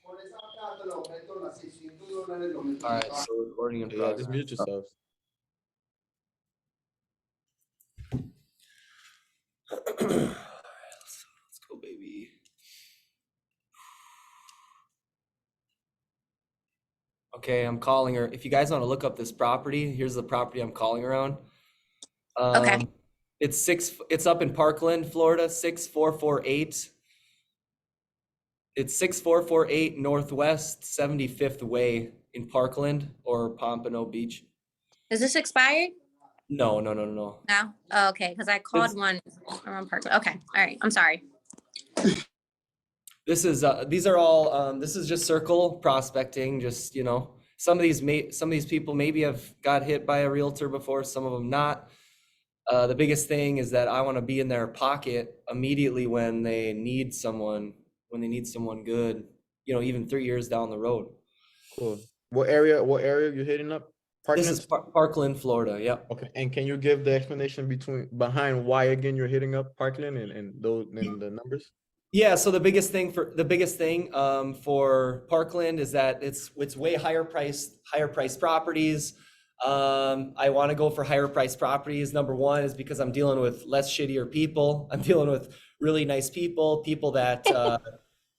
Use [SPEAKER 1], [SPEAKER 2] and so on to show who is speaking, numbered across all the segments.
[SPEAKER 1] All right, so recording in
[SPEAKER 2] Yeah, just
[SPEAKER 1] progress.
[SPEAKER 2] mute yourselves.
[SPEAKER 1] Let's go, baby. Okay, I'm calling her. If you guys want to look up this property, here's the property I'm calling around.
[SPEAKER 3] Okay.
[SPEAKER 1] It's up in Parkland, Florida, 6448. It's 6448 Northwest 75th Way in Parkland or Pompano Beach.
[SPEAKER 3] Is this expired?
[SPEAKER 1] No.
[SPEAKER 3] No? Oh, okay, because I called one around Parkland. Okay, all right, I'm sorry.
[SPEAKER 1] This is these are all this is just circle prospecting. Just, you know, some of these people maybe have got hit by a realtor before, some of them not. The biggest thing is that I want to be in their pocket immediately when they need someone good, you know, even 3 years down the road.
[SPEAKER 2] Cool. What area you hitting up?
[SPEAKER 1] This is Parkland, Florida. Yep.
[SPEAKER 2] Okay. And can you give the explanation behind why again you're hitting up Parkland and the numbers?
[SPEAKER 1] Yeah, so the biggest thing for Parkland is that it's way higher priced properties. I want to go for higher priced properties. Number one is because I'm dealing with less shittier people. I'm dealing with really nice people that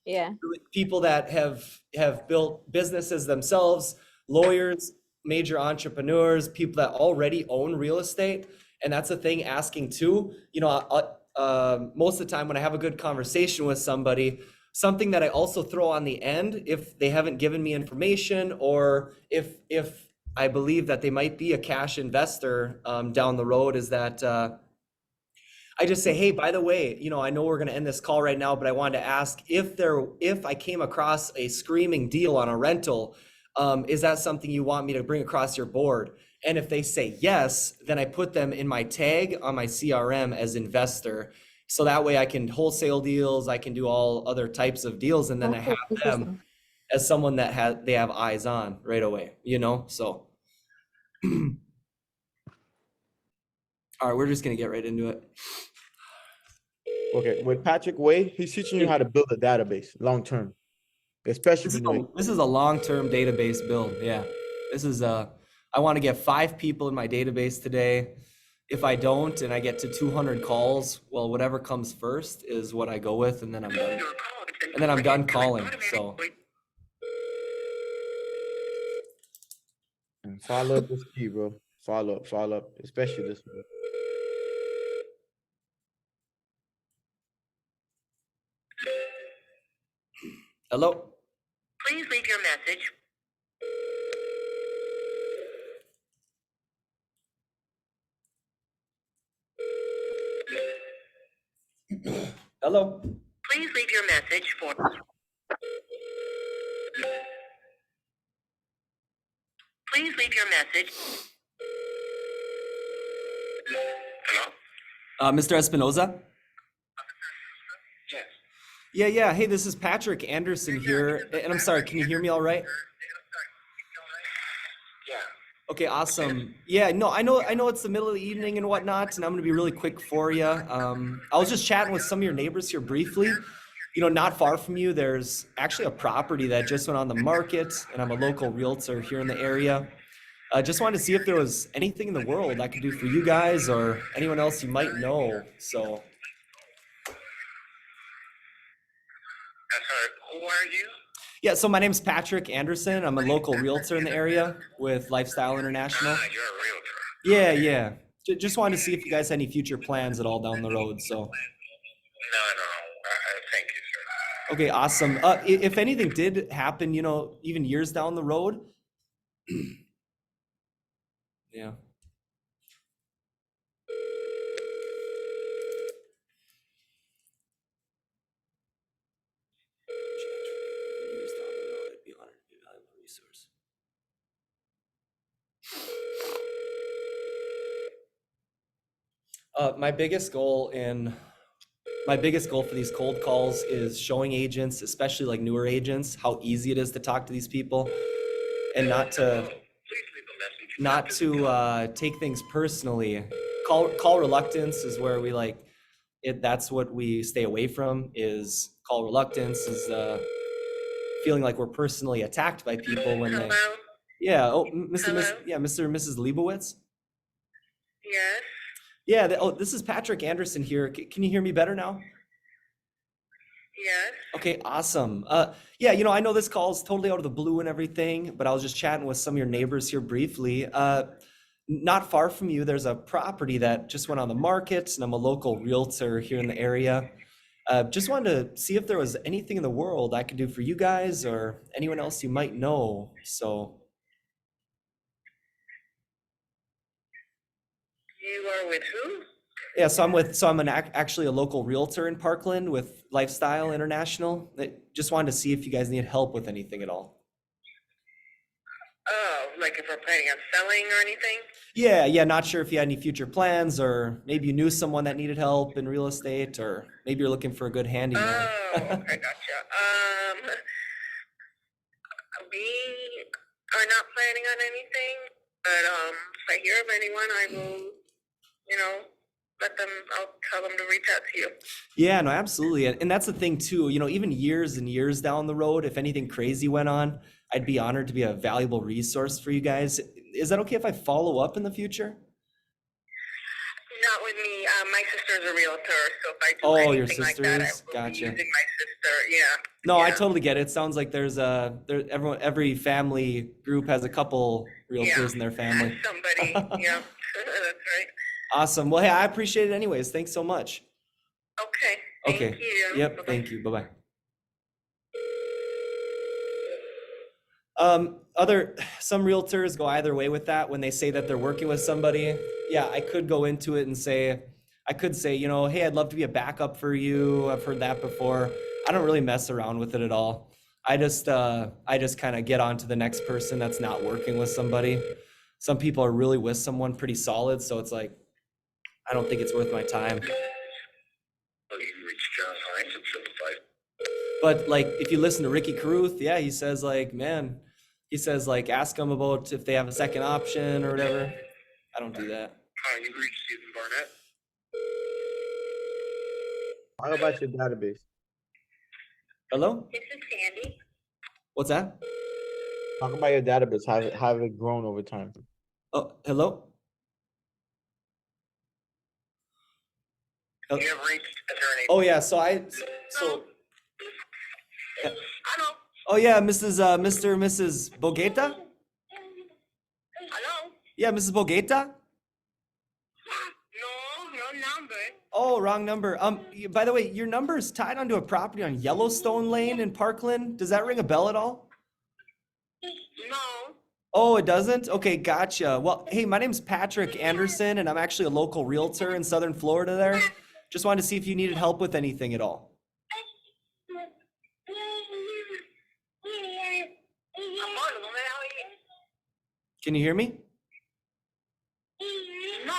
[SPEAKER 3] Yeah.
[SPEAKER 1] people that have built businesses themselves, lawyers, major entrepreneurs, people that already own real estate. And that's the thing, asking too, you know, most of the time when I have a good conversation with somebody, something that I also throw on the end, if they haven't given me information, or if I believe that they might be a cash investor down the road, is that I just say, hey, by the way, you know, I know we're going to end this call right now, but I wanted to ask if I came across a screaming deal on a rental, is that something you want me to bring across your board? And if they say yes, then I put them in my tag on my CRM as investor. So that way I can wholesale deals, I can do all other types of deals, and then I have them as someone that they have eyes on right away, you know? So, all right, we're just going to get right into it.
[SPEAKER 2] Okay, with Patrick Way, he's teaching you how to build a database long term, especially
[SPEAKER 1] This is a long-term database build. Yeah, this is I want to get 5 people in my database today. If I don't, and I get to 200 calls, well, whatever comes first is what I go with, and then I'm done. And then I'm done calling. So.
[SPEAKER 2] and follow up is key, bro. Follow up, especially this one.
[SPEAKER 1] Hello.
[SPEAKER 4] Please leave your message.
[SPEAKER 1] Hello.
[SPEAKER 4] Please leave your message for. Please leave your message. Hello?
[SPEAKER 1] Mr. Espinoza?
[SPEAKER 4] Yes.
[SPEAKER 1] Yeah. Hey, this is Patrick Anderson here. And I'm sorry, can you hear me all right?
[SPEAKER 4] Yeah.
[SPEAKER 1] Okay, awesome. Yeah, no, I know it's the middle of the evening and whatnot, and I'm gonna be really quick for you. I was just chatting with some of your neighbors here briefly. You know, not far from you, there's actually a property that just went on the market, and I'm a local realtor here in the area. Just wanted to see if there was anything in the world I could do for you guys or anyone else you might know. So,
[SPEAKER 4] I'm sorry, who are you?
[SPEAKER 1] yeah, so my name's Patrick Anderson. I'm a local realtor in the area with Lifestyle International.
[SPEAKER 4] You're a realtor.
[SPEAKER 1] Yeah. Just wanted to see if you guys had any future plans at all down the road. So.
[SPEAKER 4] No. Thank you, sir.
[SPEAKER 1] Okay, awesome. If anything did happen, you know, even years down the road. Yeah. Years down the road, I'd be honored to be a valuable resource. My biggest goal for these cold calls is showing agents, especially like newer agents, how easy it is to talk to these people, and not to take things personally. Call reluctance is where we like it. That's what we stay away from. Is call reluctance is feeling like we're personally attacked by people when they,
[SPEAKER 4] Hello?
[SPEAKER 1] yeah, oh,
[SPEAKER 4] Hello?
[SPEAKER 1] yeah, Mr. and Mrs. Leibowitz.
[SPEAKER 4] Yes?
[SPEAKER 1] Yeah, oh, this is Patrick Anderson here. Can you hear me better now?
[SPEAKER 4] Yes?
[SPEAKER 1] Okay, awesome. Yeah, I know this call is totally out of the blue and everything, but I was just chatting with some of your neighbors here briefly. Not far from you, there's a property that just went on the market, and I'm a local realtor here in the area. Just wanted to see if there was anything in the world I could do for you guys or anyone else you might know. So,
[SPEAKER 4] You are with who?
[SPEAKER 1] yeah, so I'm actually a local realtor in Parkland with Lifestyle International. Just wanted to see if you guys need help with anything at all.
[SPEAKER 4] Oh, like if we're planning on selling or anything?
[SPEAKER 1] Yeah, not sure if you had any future plans or maybe you knew someone that needed help in real estate or maybe you're looking for a good handyman.
[SPEAKER 4] Oh, I gotcha. We are not planning on anything, but if I hear of anyone, I will, I'll tell them to reach out to you.
[SPEAKER 1] Yeah, no, absolutely. And that's the thing too, even years and years down the road, if anything crazy went on, I'd be honored to be a valuable resource for you guys. Is that okay if I follow up in the future?
[SPEAKER 4] Not with me. My sister's a realtor, so if I do
[SPEAKER 1] Oh, your
[SPEAKER 4] anything like
[SPEAKER 1] sister
[SPEAKER 4] that, I
[SPEAKER 1] is?
[SPEAKER 4] will
[SPEAKER 1] Gotcha.
[SPEAKER 4] be using my sister. Yeah.
[SPEAKER 1] No, I
[SPEAKER 4] Yeah.
[SPEAKER 1] totally get it. It sounds like every family group has a couple realtors in their family.
[SPEAKER 4] Has somebody. Yeah. That's right.
[SPEAKER 1] Awesome. Well, hey, I appreciate it anyways. Thanks so much.
[SPEAKER 4] Okay. Thank you.
[SPEAKER 1] Yep.
[SPEAKER 4] Bye-bye.
[SPEAKER 1] Thank you. Bye-bye. Some realtors go either way with that when they say that they're working with somebody. Yeah, I could go into it and say, hey, I'd love to be a backup for you. I've heard that before. I don't really mess around with it at all. I just kind of get on to the next person that's not working with somebody. Some people are really with someone pretty solid, so it's like, I don't think it's worth my time.
[SPEAKER 4] Well, you can reach John Hines and Simplified.
[SPEAKER 1] But like, if you listen to Ricky Caruth, yeah, he says like, ask them about if they have a second option or whatever. I don't do that.
[SPEAKER 4] Hi, you reached Stephen Barnett.
[SPEAKER 2] How about your database?
[SPEAKER 1] Hello?
[SPEAKER 4] This is Sandy.
[SPEAKER 1] What's that?
[SPEAKER 2] Talk about your database. Have it grown over time?
[SPEAKER 1] Oh, hello?
[SPEAKER 4] You have reached attorney.
[SPEAKER 1] Oh yeah,
[SPEAKER 4] Hello.
[SPEAKER 1] oh yeah, Mr. and Mrs. Bogeta?
[SPEAKER 4] Hello.
[SPEAKER 1] Yeah, Mrs. Bogeta?
[SPEAKER 4] No number.
[SPEAKER 1] Oh, wrong number. By the way, your number is tied onto a property on Yellowstone Lane in Parkland. Does that ring a bell at all?
[SPEAKER 4] No.
[SPEAKER 1] Oh, it doesn't? Okay, gotcha. Well, hey, my name's Patrick Anderson, and I'm actually a local realtor in Southern Florida there. Just wanted to see if you needed help with anything at all. Can you hear me?
[SPEAKER 4] No.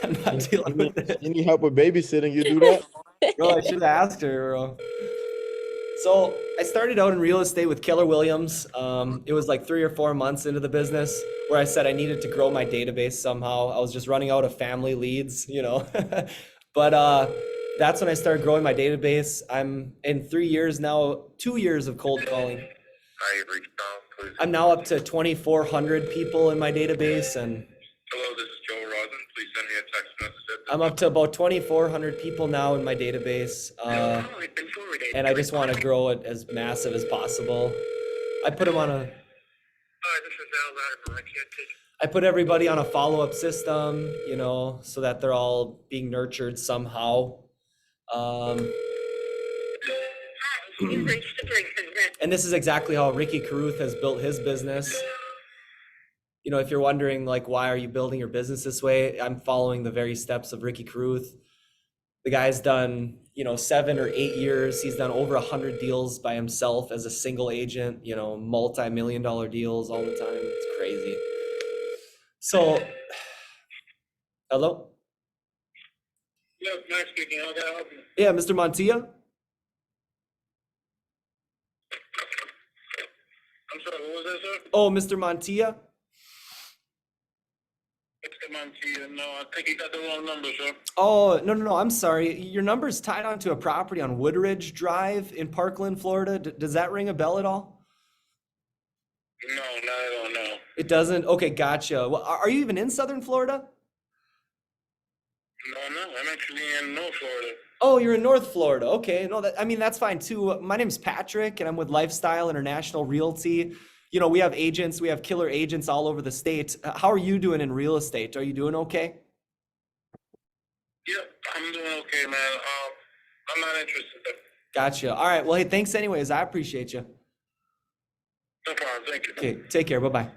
[SPEAKER 1] I'm not dealing with it.
[SPEAKER 2] You need help with babysitting? You do that?
[SPEAKER 1] Bro, I should have asked her, bro. So I started out in real estate with Keller Williams. It was like 3 or 4 months into the business where I said I needed to grow my database somehow. I was just running out of family leads, But that's when I started growing my database. I'm in 3 years now, 2 years of cold calling.
[SPEAKER 4] Hi, you've reached Tom, please.
[SPEAKER 1] I'm now up to 2,400 people in my database, and
[SPEAKER 4] Hello, this is Joe Rosen. Please send me a text message at this
[SPEAKER 1] I'm up to about 2,400 people now in my database.
[SPEAKER 4] it's been forwarded.
[SPEAKER 1] And I just want to grow it as massive as possible. I put them on
[SPEAKER 4] Hi, this is Al Latimer. I can't take
[SPEAKER 1] I put everybody on a follow-up system, so that they're all being nurtured somehow.
[SPEAKER 4] Hi, you've reached the person.
[SPEAKER 1] And this is exactly how Ricky Caruth has built his business. If you're wondering, like, why are you building your business this way? I'm following the very steps of Ricky Caruth. The guy's done, 7 or 8 years. He's done over 100 deals by himself as a single agent, multi-million-dollar deals all the time. It's crazy. So, hello?
[SPEAKER 4] Yes, Max speaking. How can I help you?
[SPEAKER 1] Yeah, Mr. Montilla?
[SPEAKER 4] I'm sorry, what was that, sir?
[SPEAKER 1] Oh, Mr. Montilla?
[SPEAKER 4] No, I think you got the wrong number, sir.
[SPEAKER 1] Oh, no, no, no, I'm sorry. Your number's tied onto a property on Woodridge Drive in Parkland, Florida. Does that ring a bell at all?
[SPEAKER 4] No, not at all, no.
[SPEAKER 1] It doesn't? Okay, gotcha. Well, are you even in Southern Florida?
[SPEAKER 4] No, I'm actually in North Florida.
[SPEAKER 1] Oh, you're in North Florida. Okay. No, I mean, that's fine too. My name's Patrick and I'm with Lifestyle International Realty. You know, we have agents, we have killer agents all over the state. How are you doing in real estate? Are you doing okay?
[SPEAKER 4] Yep, I'm doing okay, man. I'm not interested.
[SPEAKER 1] Gotcha. All right. Well, hey, thanks anyways. I appreciate you.
[SPEAKER 4] No problem, thank you.
[SPEAKER 1] Okay, take care. Bye-bye.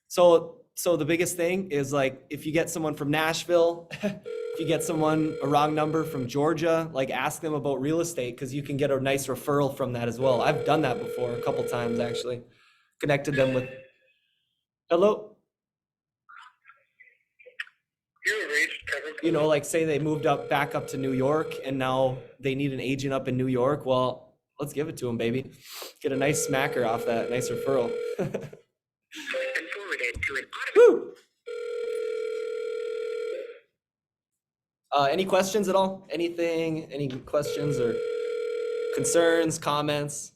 [SPEAKER 1] So the biggest thing is like if you get someone from Nashville, if you get someone a wrong number from Georgia, like ask them about real estate because you can get a nice referral from that as well. I've done that before a couple times actually. Connected them with hello.
[SPEAKER 4] You reached Kevin.
[SPEAKER 1] You know, like say they moved back up to New York and now they need an agent up in New York. Well, let's give it to them, baby. Get a nice smacker off that, nice referral.
[SPEAKER 4] And forwarded to an
[SPEAKER 1] Woo! Any questions at all? Anything? Any questions or concerns, comments?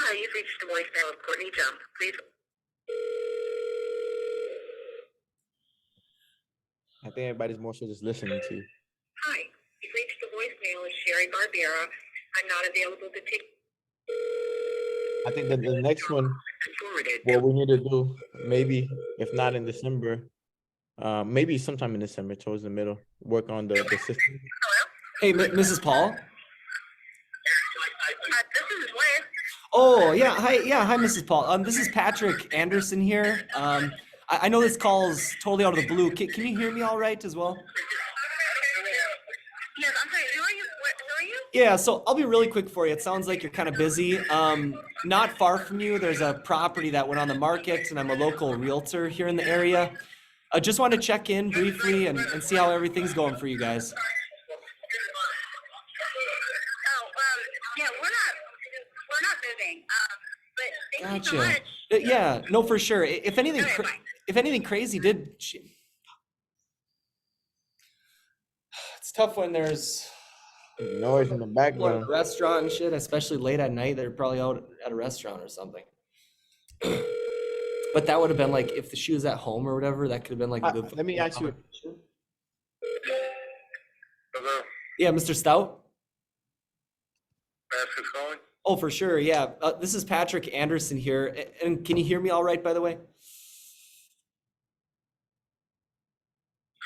[SPEAKER 4] Hi, you've reached the voicemail of Courtney Jump. Please.
[SPEAKER 2] I think everybody's more so just listening to you.
[SPEAKER 4] Hi, you've reached the voicemail of Sherry Barbera. I'm not available to take.
[SPEAKER 2] I think that the next one,
[SPEAKER 4] Forwarded.
[SPEAKER 2] what we need to do, maybe if not in December, maybe sometime in December towards the middle, work on the system.
[SPEAKER 1] Hey, Mrs. Paul.
[SPEAKER 4] This is Liz.
[SPEAKER 1] Oh, yeah. Hi, Mrs. Paul. This is Patrick Anderson here. I know this call's totally out of the blue. Can you hear me all right as well?
[SPEAKER 4] Yes, I'm sorry. Who are you? Who are you?
[SPEAKER 1] Yeah, so I'll be really quick for you. It sounds like you're kind of busy. Not far from you, there's a property that went on the market, and I'm a local realtor here in the area. I just wanted to check in briefly and see how everything's going for you guys.
[SPEAKER 4] Oh, yeah, we're not moving. But thank you so
[SPEAKER 1] Gotcha.
[SPEAKER 4] much.
[SPEAKER 1] Yeah, no, for sure. If anything,
[SPEAKER 4] Okay, bye.
[SPEAKER 1] if anything crazy did, it's tough when there's
[SPEAKER 2] Noise in the
[SPEAKER 1] people at
[SPEAKER 2] background.
[SPEAKER 1] a restaurant and shit, especially late at night. They're probably out at a restaurant or something. But that would have been like if she was at home or whatever. That could have been like a good.
[SPEAKER 2] Let me ask you.
[SPEAKER 4] Hello.
[SPEAKER 1] Yeah, Mr. Stout.
[SPEAKER 4] Ask who's calling.
[SPEAKER 1] Oh, for sure. Yeah, this is Patrick Anderson here. And can you hear me all right, by the way?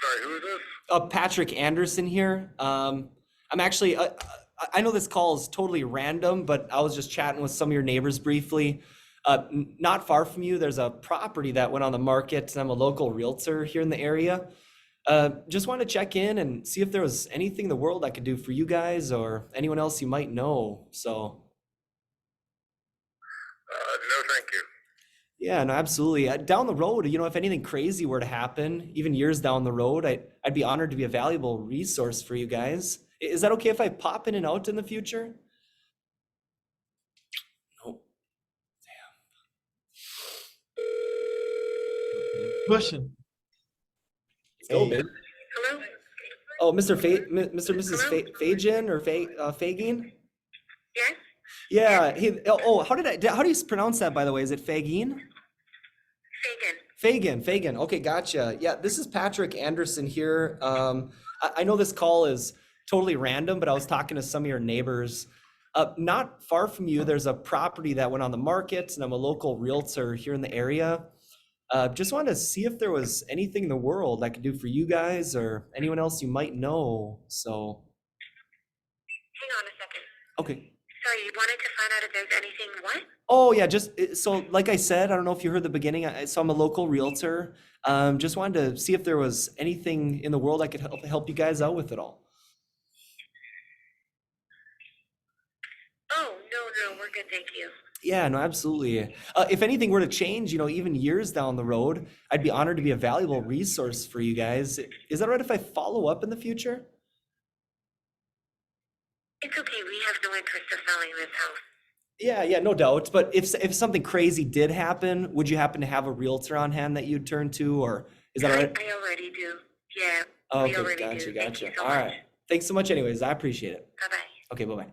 [SPEAKER 4] Sorry, who is this?
[SPEAKER 1] Patrick Anderson here. I'm actually, I know this call is totally random, but I was just chatting with some of your neighbors briefly. Not far from you, there's a property that went on the market, and I'm a local realtor here in the area. Just wanted to check in and see if there was anything in the world I could do for you guys or anyone else you might know. So.
[SPEAKER 4] No, thank you.
[SPEAKER 1] Yeah, no, absolutely. Down the road, you know, if anything crazy were to happen, even years down the road, I'd be honored to be a valuable resource for you guys. Is that okay if I pop in and out in the future? No.
[SPEAKER 2] Pushing.
[SPEAKER 1] Let's go,
[SPEAKER 2] Hey.
[SPEAKER 1] babe.
[SPEAKER 4] Hello?
[SPEAKER 1] Oh, Mr. and Mrs. Fagin or Fagin?
[SPEAKER 4] Yes?
[SPEAKER 1] Yeah. Hey, how do you pronounce that, by the way? Is it Fagin? Fagin. Okay, gotcha. Yeah, this is Patrick Anderson here. I know this call is totally random, but I was talking to some of your neighbors. Not far from you, there's a property that went on the market, and I'm a local realtor here in the area. Just wanted to see if there was anything in the world I could do for you guys or anyone else you might know. So.
[SPEAKER 4] Hang on a second.
[SPEAKER 1] Okay.
[SPEAKER 4] Sorry, you wanted to find out if there's anything what?
[SPEAKER 1] Oh yeah, so like I said, I don't know if you heard the beginning. So I'm a local realtor. Just wanted to see if there was anything in the world I could help you guys out with at all.
[SPEAKER 4] Oh, no, we're good, thank you.
[SPEAKER 1] Yeah, no, absolutely. If anything were to change, you know, even years down the road, I'd be honored to be a valuable resource for you guys. Is that right if I follow up in the future?
[SPEAKER 4] It's okay, we have no interest in selling this house.
[SPEAKER 1] Yeah, no doubt. But if something crazy did happen, would you happen to have a realtor on hand that you'd turn to, or is that all right?
[SPEAKER 4] I already do. Yeah, we
[SPEAKER 1] Okay,
[SPEAKER 4] already
[SPEAKER 1] gotcha,
[SPEAKER 4] do. Thank you
[SPEAKER 1] gotcha.
[SPEAKER 4] so
[SPEAKER 1] All
[SPEAKER 4] much.
[SPEAKER 1] right. Thanks so much anyways. I appreciate it.
[SPEAKER 4] Bye-bye.
[SPEAKER 1] Okay, bye-bye.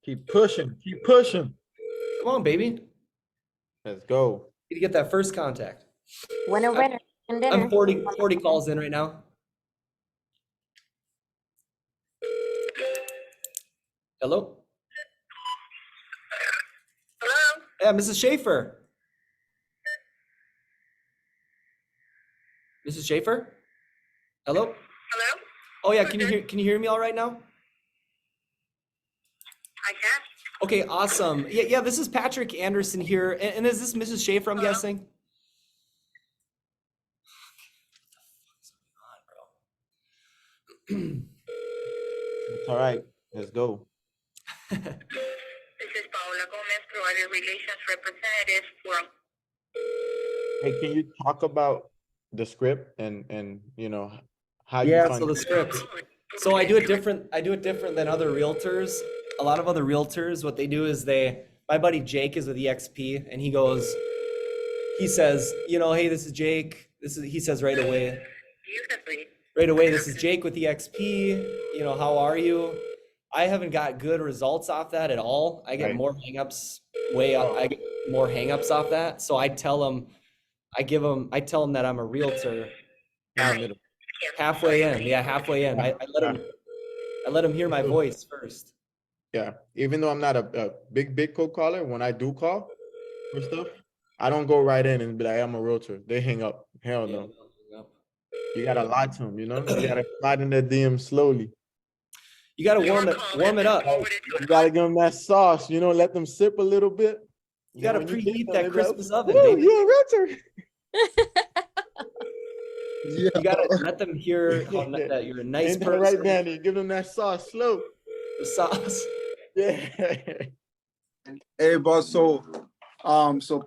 [SPEAKER 2] Keep pushing. Keep pushing.
[SPEAKER 1] Come on, baby.
[SPEAKER 2] Let's go.
[SPEAKER 1] Need to get that first contact.
[SPEAKER 3] Winner, winner, and dinner.
[SPEAKER 1] I'm 40 calls in right now. Hello?
[SPEAKER 4] Hello?
[SPEAKER 1] Yeah, Mrs. Schaefer. Mrs. Schaefer? Hello?
[SPEAKER 4] Hello?
[SPEAKER 1] Oh yeah, can you hear me all right now?
[SPEAKER 4] I can.
[SPEAKER 1] Okay, awesome. Yeah, this is Patrick Anderson here. And is this Mrs. Schaefer, I'm
[SPEAKER 4] Hello?
[SPEAKER 1] guessing?
[SPEAKER 2] It's all right. Let's go.
[SPEAKER 4] This is Paola Gomez, provider relations representative for.
[SPEAKER 2] Hey, can you talk about the script and how you
[SPEAKER 1] Yeah,
[SPEAKER 2] find
[SPEAKER 1] so the script. So I do it different than other realtors. A lot of other realtors, what they do is my buddy Jake is with EXP and he says, hey, this is Jake. He says right away, this is Jake with EXP. How are you? I haven't got good results off that at all. I get
[SPEAKER 2] Right.
[SPEAKER 1] more hangups I get more hangups off that. So I tell them that I'm a realtor halfway in. Yeah, halfway in. I let him hear my voice first.
[SPEAKER 2] Yeah. Even though I'm not a big cold caller, when I do call for stuff, I don't go right in and be like, I'm a realtor. They hang up. Hell no. You gotta lie to them, You gotta slide in their DM slowly.
[SPEAKER 1] You gotta warm it up.
[SPEAKER 2] You gotta give them that sauce, let them sip a little bit.
[SPEAKER 1] You gotta
[SPEAKER 2] When you
[SPEAKER 1] preheat
[SPEAKER 2] get
[SPEAKER 1] that
[SPEAKER 2] them,
[SPEAKER 1] Christmas
[SPEAKER 2] they're like,
[SPEAKER 1] oven,
[SPEAKER 2] "Woo,
[SPEAKER 1] baby.
[SPEAKER 2] you a realtor."
[SPEAKER 1] You gotta let them hear that you're a nice
[SPEAKER 2] Ain't that
[SPEAKER 1] person.
[SPEAKER 2] right, Danny? Give them that sauce slow.
[SPEAKER 1] The sauce.
[SPEAKER 2] Yeah.
[SPEAKER 5] Hey, boss. So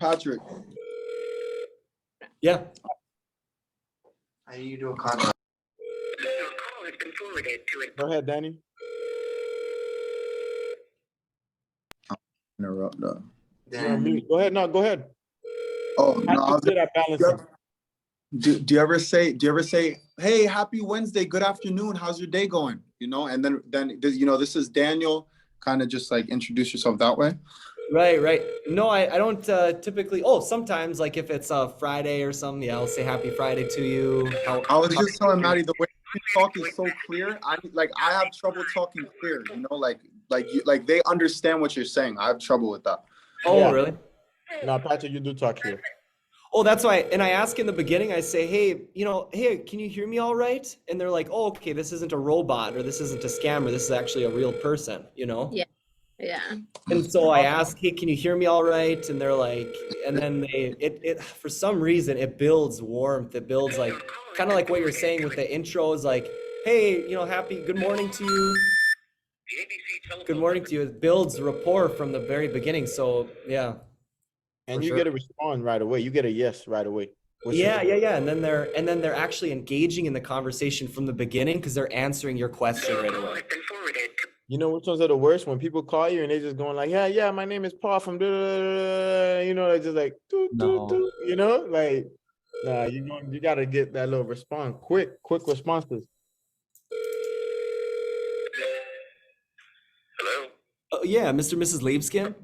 [SPEAKER 5] Patrick,
[SPEAKER 1] Yeah.
[SPEAKER 5] how do you do a contract?
[SPEAKER 4] Your call has been forwarded to an.
[SPEAKER 2] Go ahead, Danny.
[SPEAKER 5] Interrupt.
[SPEAKER 2] You're on mute. Go ahead. No, go ahead.
[SPEAKER 5] Oh
[SPEAKER 2] How
[SPEAKER 5] no, I
[SPEAKER 2] do you
[SPEAKER 5] was
[SPEAKER 2] do that balancing?
[SPEAKER 5] do you ever say, hey, happy Wednesday, good afternoon, how's your day going? And then this is Daniel. Kind of just like introduce yourself that way.
[SPEAKER 1] Right. No, I don't typically. Oh, sometimes like if it's a Friday or something, yeah, I'll say happy Friday to you.
[SPEAKER 5] I was just telling Maddie the way you talk is so clear. I have trouble talking clear. Like they understand what you're saying. I have trouble with that.
[SPEAKER 1] Oh,
[SPEAKER 2] Yeah.
[SPEAKER 1] really?
[SPEAKER 2] No, Patrick, you do talk here.
[SPEAKER 1] Oh, that's why. And I ask in the beginning, I say, hey, can you hear me all right? And they're like, oh, okay, this isn't a robot or this isn't a scammer. This is actually a real person,
[SPEAKER 3] Yeah. Yeah.
[SPEAKER 1] And so I ask, hey, can you hear me all right? And they're like, and then it for some reason, it builds warmth. It builds like, kind of like what you're saying with the intros, like, hey, good morning to you. Good morning to you. It builds rapport from the very beginning. So yeah.
[SPEAKER 2] And
[SPEAKER 1] For
[SPEAKER 2] you
[SPEAKER 1] sure.
[SPEAKER 2] get a response right away. You get a yes right away. which is-
[SPEAKER 1] Yeah. And then they're actually engaging in the conversation from the beginning because they're answering your question right away.
[SPEAKER 2] You know which ones are the worst? When people call you and they just going like, yeah, my name is Paul from, they're just like,
[SPEAKER 1] No.
[SPEAKER 2] like, nah, you gotta get that little response, quick responses.
[SPEAKER 4] Hello,
[SPEAKER 1] Oh, yeah, Mr. and Mrs. Liebskin.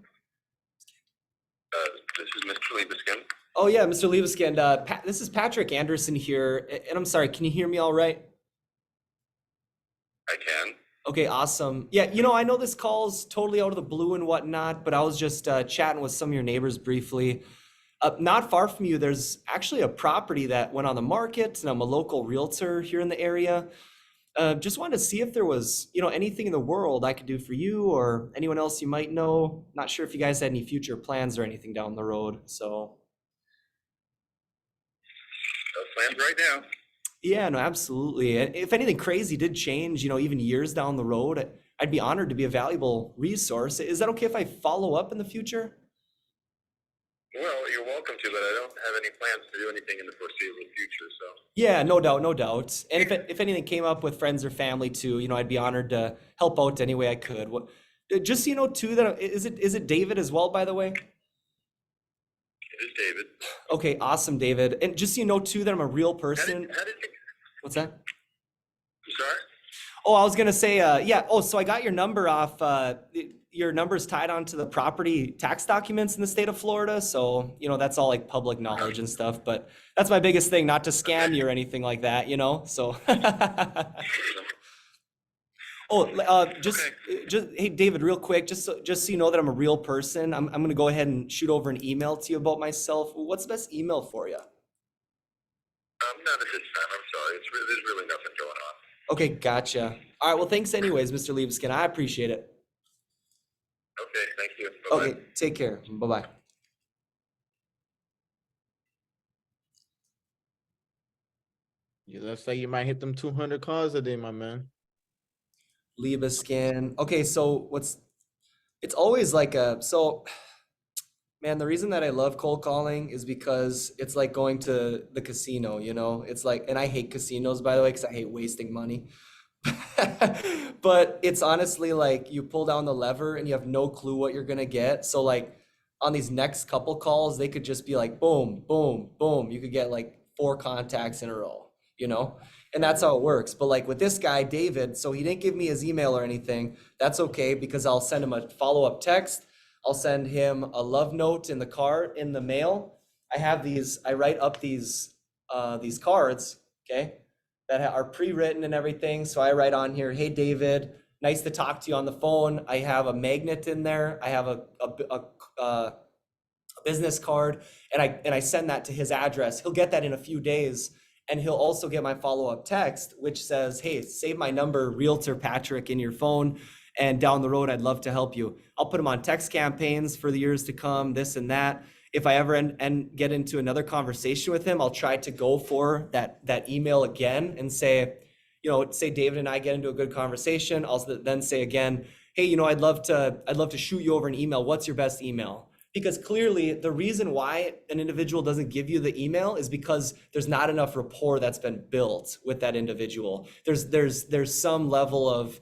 [SPEAKER 4] this is Mr. Liebeskin.
[SPEAKER 1] Oh yeah, Mr. Liebskin. This is Patrick Anderson here, and I'm sorry. Can you hear me all right?
[SPEAKER 4] I can.
[SPEAKER 1] Okay, awesome. Yeah, I know this call's totally out of the blue and whatnot, but I was just chatting with some of your neighbors briefly. Not far from you, there's actually a property that went on the market, and I'm a local realtor here in the area. Just wanted to see if there was, anything in the world I could do for you or anyone else you might know. Not sure if you guys had any future plans or anything down the road. So.
[SPEAKER 4] No plans right now.
[SPEAKER 1] Yeah, no, absolutely. And if anything crazy did change, even years down the road, I'd be honored to be a valuable resource. Is that okay if I follow up in the future?
[SPEAKER 6] Well, you're welcome to, but I don't have any plans to do anything in the foreseeable future. So
[SPEAKER 1] Yeah, no doubt, no doubt. And if anything came up with friends or family too, I'd be honored to help out any way I could. What, just so you know too, that is it David as well, by the way?
[SPEAKER 6] it is David.
[SPEAKER 1] Okay, awesome, David. And just so you know too, that I'm a real
[SPEAKER 6] How
[SPEAKER 1] person.
[SPEAKER 6] did you,
[SPEAKER 1] What's that?
[SPEAKER 6] I'm sorry?
[SPEAKER 1] Oh, I was gonna say, yeah. Oh, so I got your number off. Your number's tied onto the property tax documents in the state of Florida, so that's all like public knowledge and stuff. But that's my biggest thing, not to scam you or anything like that, So. Oh, just hey, David, real quick, just so you know that I'm a real person. I'm gonna go ahead and shoot over an email to you about myself. What's the best email for you?
[SPEAKER 6] Not at this time. I'm sorry. There's really nothing going on.
[SPEAKER 1] Okay, gotcha. All right, well, thanks anyways, Mr. Liebeskin. I appreciate it.
[SPEAKER 6] Okay, thank you. Bye-bye.
[SPEAKER 1] Okay, take care. Bye-bye.
[SPEAKER 2] Yeah, looks like you might hit them 200 calls a day, my man.
[SPEAKER 1] Liebeskin. Okay, so it's always like man, the reason that I love cold calling is because it's like going to the casino, It's like, and I hate casinos, by the way, because I hate wasting money. But it's honestly like you pull down the lever and you have no clue what you're gonna get. So like on these next couple calls, they could just be like boom, boom, boom. You could get like 4 contacts in a row, And that's how it works. But like with this guy, David, so he didn't give me his email or anything. That's okay because I'll send him a follow-up text. I'll send him a love note in the mail. I write up these cards, okay, that are pre-written and everything. So I write on here, hey, David, nice to talk to you on the phone. I have a magnet in there. I have a business card, and I send that to his address. He'll get that in a few days, and he'll also get my follow-up text, which says, hey, save my number, Realtor Patrick, in your phone, and down the road, I'd love to help you. I'll put him on text campaigns for the years to come, this and that. If I ever and get into another conversation with him, I'll try to go for that email again and say, say David and I get into a good conversation. I'll then say again, hey, I'd love to shoot you over an email. What's your best email? Because clearly the reason why an individual doesn't give you the email is because there's not enough rapport that's been built with that individual. There's some level of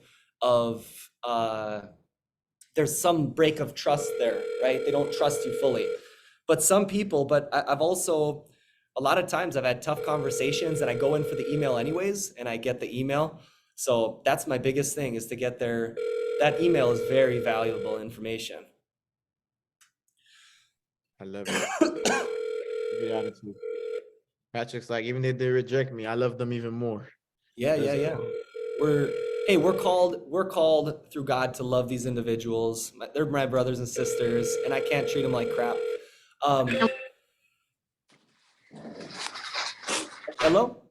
[SPEAKER 1] there's some break of trust there, right? They don't trust you fully. But some people, I've also, a lot of times I've had tough conversations and I go in for the email anyways, and I get the email. So that's my biggest thing, is to get there. That email is very valuable information.
[SPEAKER 2] I love it. Good attitude. Patrick's like, even if they reject me, I love them even more.
[SPEAKER 1] Yeah. We're called through God to love these individuals. They're my brothers and sisters, and I can't treat them like crap. Hello?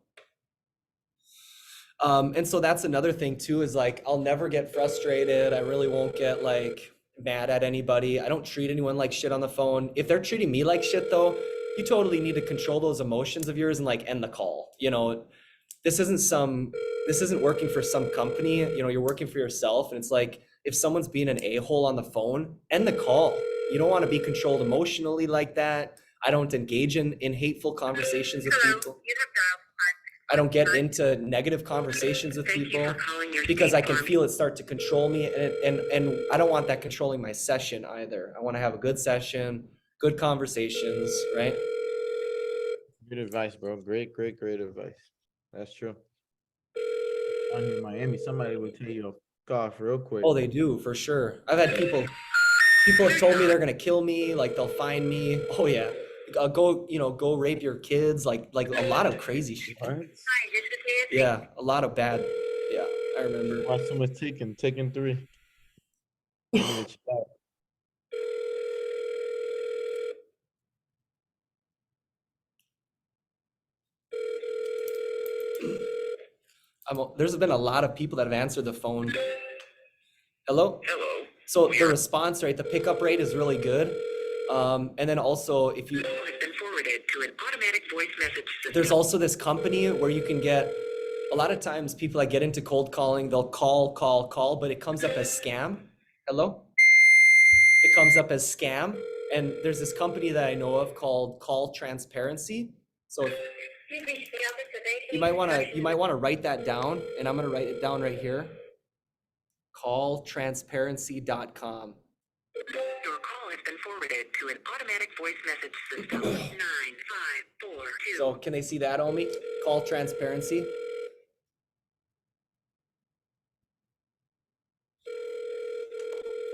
[SPEAKER 1] And so that's another thing too, is like, I'll never get frustrated. I really won't get like mad at anybody. I don't treat anyone like shit on the phone. If they're treating me like shit though, you totally need to control those emotions of yours and like end the call. This isn't working for some company, you're working for yourself. And it's like, if someone's being an a-hole on the phone, end the call. You don't want to be controlled emotionally like that. I don't engage in hateful conversations with people. I don't get into negative conversations with people because I can feel it start to control me, and I don't want that controlling my session either. I want to have a good session, good conversations, right?
[SPEAKER 2] Good advice, bro. Great advice. That's true. Down here in Miami, somebody will tell you off real quick.
[SPEAKER 1] Oh, they do, for sure. I've had people have told me they're gonna kill me, like they'll find me. Oh yeah, go rape your kids, like a lot of crazy shit.
[SPEAKER 2] What?
[SPEAKER 1] Yeah, a lot of bad. Yeah, I remember.
[SPEAKER 2] Watch someone Taken 3. I'm gonna check out.
[SPEAKER 1] There's been a lot of people that have answered the phone. Hello?
[SPEAKER 6] Hello.
[SPEAKER 1] So the response rate, the pickup rate is really good. And then also if you,
[SPEAKER 4] Call has been forwarded to an automatic voice message system.
[SPEAKER 1] there's also this company where you can get, a lot of times people that get into cold calling, they'll call, but it comes up as scam. Hello? It comes up as scam. And there's this company that I know of called Call Transparency. So
[SPEAKER 4] You've reached the office of AT
[SPEAKER 1] you might want to write that down, and I'm going to write it down right here. Calltransparency.com.
[SPEAKER 7] Your call has been forwarded to an automatic voice message system. 9542.
[SPEAKER 1] So can they see that, Omi? Call Transparency.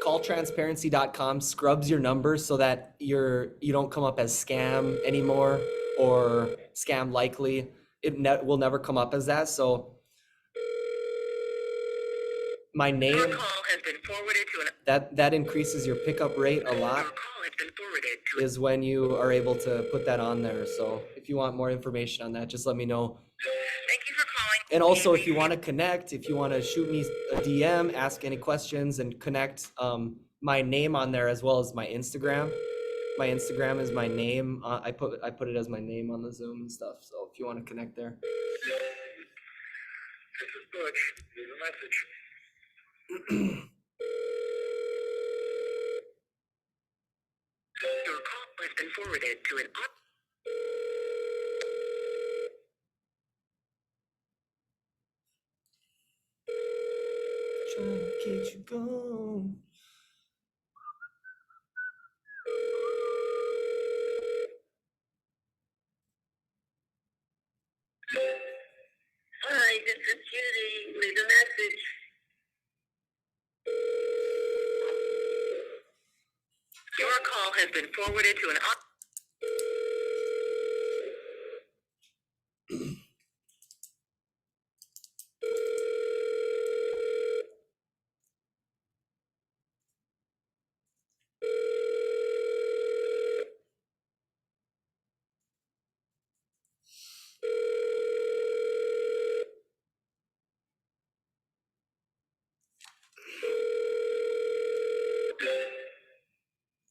[SPEAKER 1] Calltransparency.com scrubs your numbers so that you don't come up as scam anymore or scam likely. It will never come up as that. So my
[SPEAKER 7] Your
[SPEAKER 1] name,
[SPEAKER 7] call has been forwarded to an.
[SPEAKER 1] that increases your pickup rate a lot,
[SPEAKER 7] Your call has been forwarded to.
[SPEAKER 1] is when you are able to put that on there. So if you want more information on that, just let me know.
[SPEAKER 7] Thank you for calling.
[SPEAKER 1] And also, if you want to connect, if you want to shoot me a DM, ask any questions, and connect my name on there as well as my Instagram. My Instagram is my name. I put it as my name on the Zoom and stuff. So if you want to connect there.
[SPEAKER 6] This is Butch. Leave a message.
[SPEAKER 7] Your call has been forwarded to an.
[SPEAKER 1] Trying to get you going.
[SPEAKER 4] Hi, this is Judy. Leave a message.
[SPEAKER 7] Your call has been forwarded to an.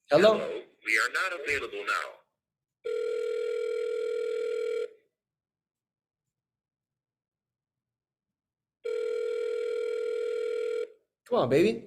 [SPEAKER 1] Hello?
[SPEAKER 6] We are not available now.
[SPEAKER 1] Come on, baby.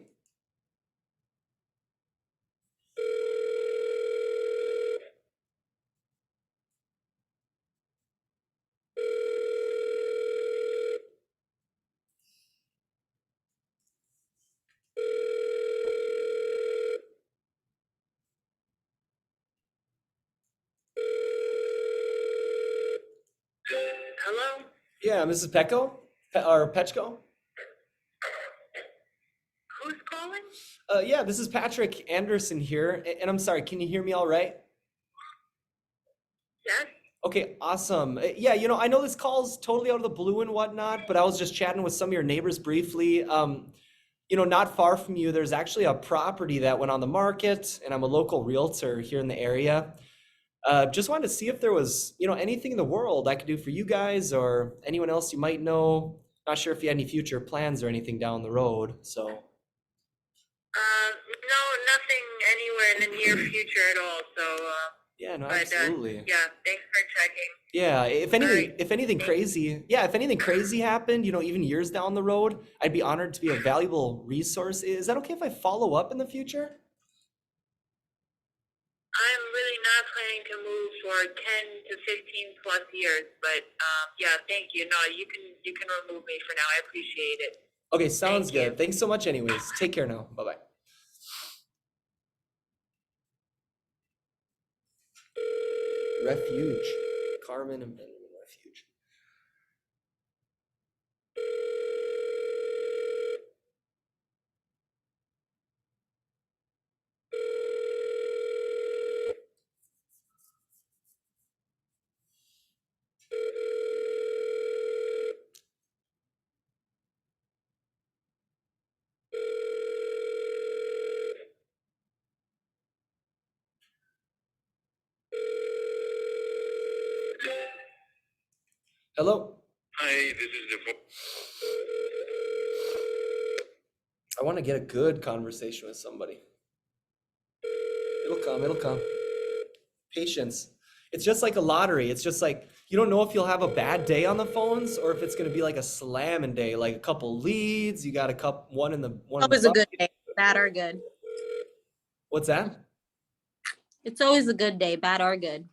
[SPEAKER 4] Hello?
[SPEAKER 1] Yeah, Mrs. Pecco? Or Pechko?
[SPEAKER 4] Who's calling?
[SPEAKER 1] Yeah, this is Patrick Anderson here. And I'm sorry, can you hear me all right?
[SPEAKER 4] Yes?
[SPEAKER 1] Okay, awesome. Yeah, I know this call's totally out of the blue and whatnot, but I was just chatting with some of your neighbors briefly. Not far from you, there's actually a property that went on the market, and I'm a local realtor here in the area. Just wanted to see if there was, anything in the world I could do for you guys or anyone else you might know. Not sure if you had any future plans or anything down the road, so.
[SPEAKER 4] No, nothing anywhere in the near future at all, so,
[SPEAKER 1] Yeah, no,
[SPEAKER 4] but,
[SPEAKER 1] absolutely.
[SPEAKER 4] yeah, thanks for checking.
[SPEAKER 1] Yeah, if
[SPEAKER 4] Alright.
[SPEAKER 1] anything crazy happened, even years down the road, I'd be honored to be a valuable resource. Is that okay if I follow up in the future?
[SPEAKER 4] I'm really not planning to move for 10 to 15 plus years, but, yeah, thank you. No, you can remove me for now. I appreciate it.
[SPEAKER 1] Okay, sounds
[SPEAKER 4] Thank you.
[SPEAKER 1] good. Thanks so much anyways. Take care now. Bye-bye. Refuge. Carmen and Benjamin Refuge. Hello?
[SPEAKER 6] Hi, this is the phone.
[SPEAKER 1] I want to get a good conversation with somebody. It'll come. Patience. It's just like a lottery. It's just like, you don't know if you'll have a bad day on the phones or if it's going to be like a slamming day, like a couple leads. You got one in the
[SPEAKER 3] Always a good day. Bad or good.
[SPEAKER 1] What's that?
[SPEAKER 3] It's always a good day, bad or good.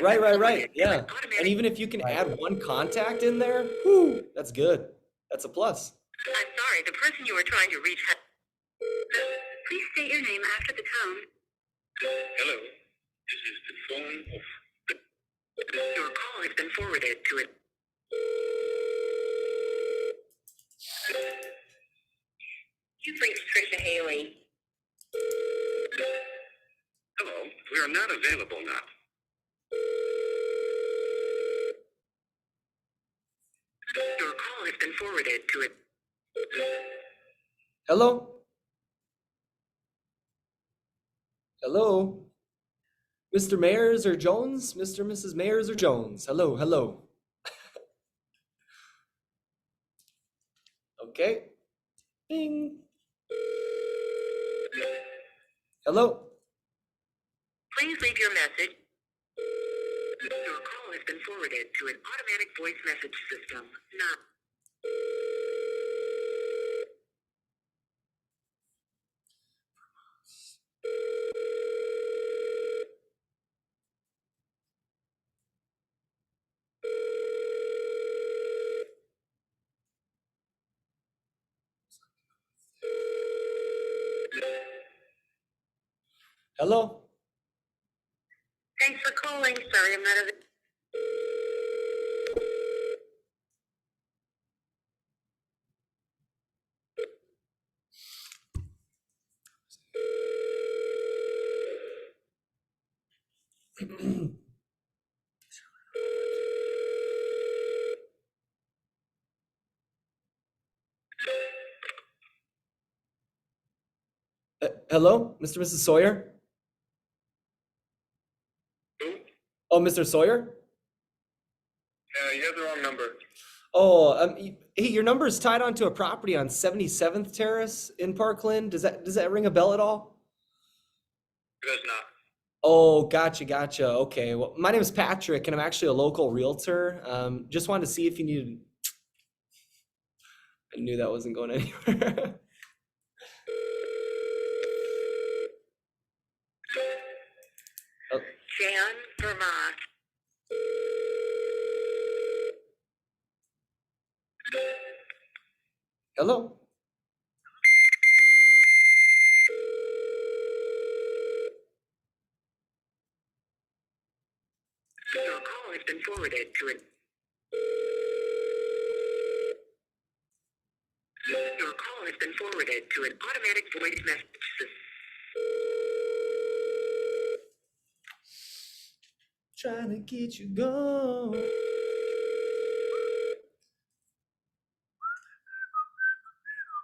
[SPEAKER 1] Right. Yeah. And even if you can add one contact in there, whoo, that's good. That's a plus.
[SPEAKER 7] I'm sorry, the person you are trying to reach has... Please state your name after the tone.
[SPEAKER 6] Hello, this is the phone of...
[SPEAKER 7] Your call has been forwarded to it.
[SPEAKER 4] You've reached Trisha Haley.
[SPEAKER 6] Hello, we are not available now.
[SPEAKER 7] Your call has been forwarded to it.
[SPEAKER 1] Hello? Hello? Mr. Mayers or Jones? Mr. and Mrs. Mayers or Jones? Hello. Okay. Bing. Hello?
[SPEAKER 7] Please leave your message. Your call has been forwarded to an automatic voice message system. Not.
[SPEAKER 1] Hello?
[SPEAKER 4] Thanks for calling. Sorry, I'm not available.
[SPEAKER 1] Hello? Mr. and Mrs. Sawyer?
[SPEAKER 6] Who?
[SPEAKER 1] Oh, Mr. Sawyer?
[SPEAKER 6] You have the wrong number.
[SPEAKER 1] Oh, hey, your number is tied onto a property on 77th Terrace in Parkland. Does that ring a bell at all?
[SPEAKER 6] It does not.
[SPEAKER 1] Oh, gotcha. Okay. Well, my name is Patrick, and I'm actually a local realtor. Just wanted to see if you needed. I knew that wasn't going anywhere.
[SPEAKER 7] Jan, Vermont.
[SPEAKER 1] Hello?
[SPEAKER 7] Your call has been forwarded to an. Your call has been forwarded to an automatic voice message system.
[SPEAKER 1] Trying to get you going.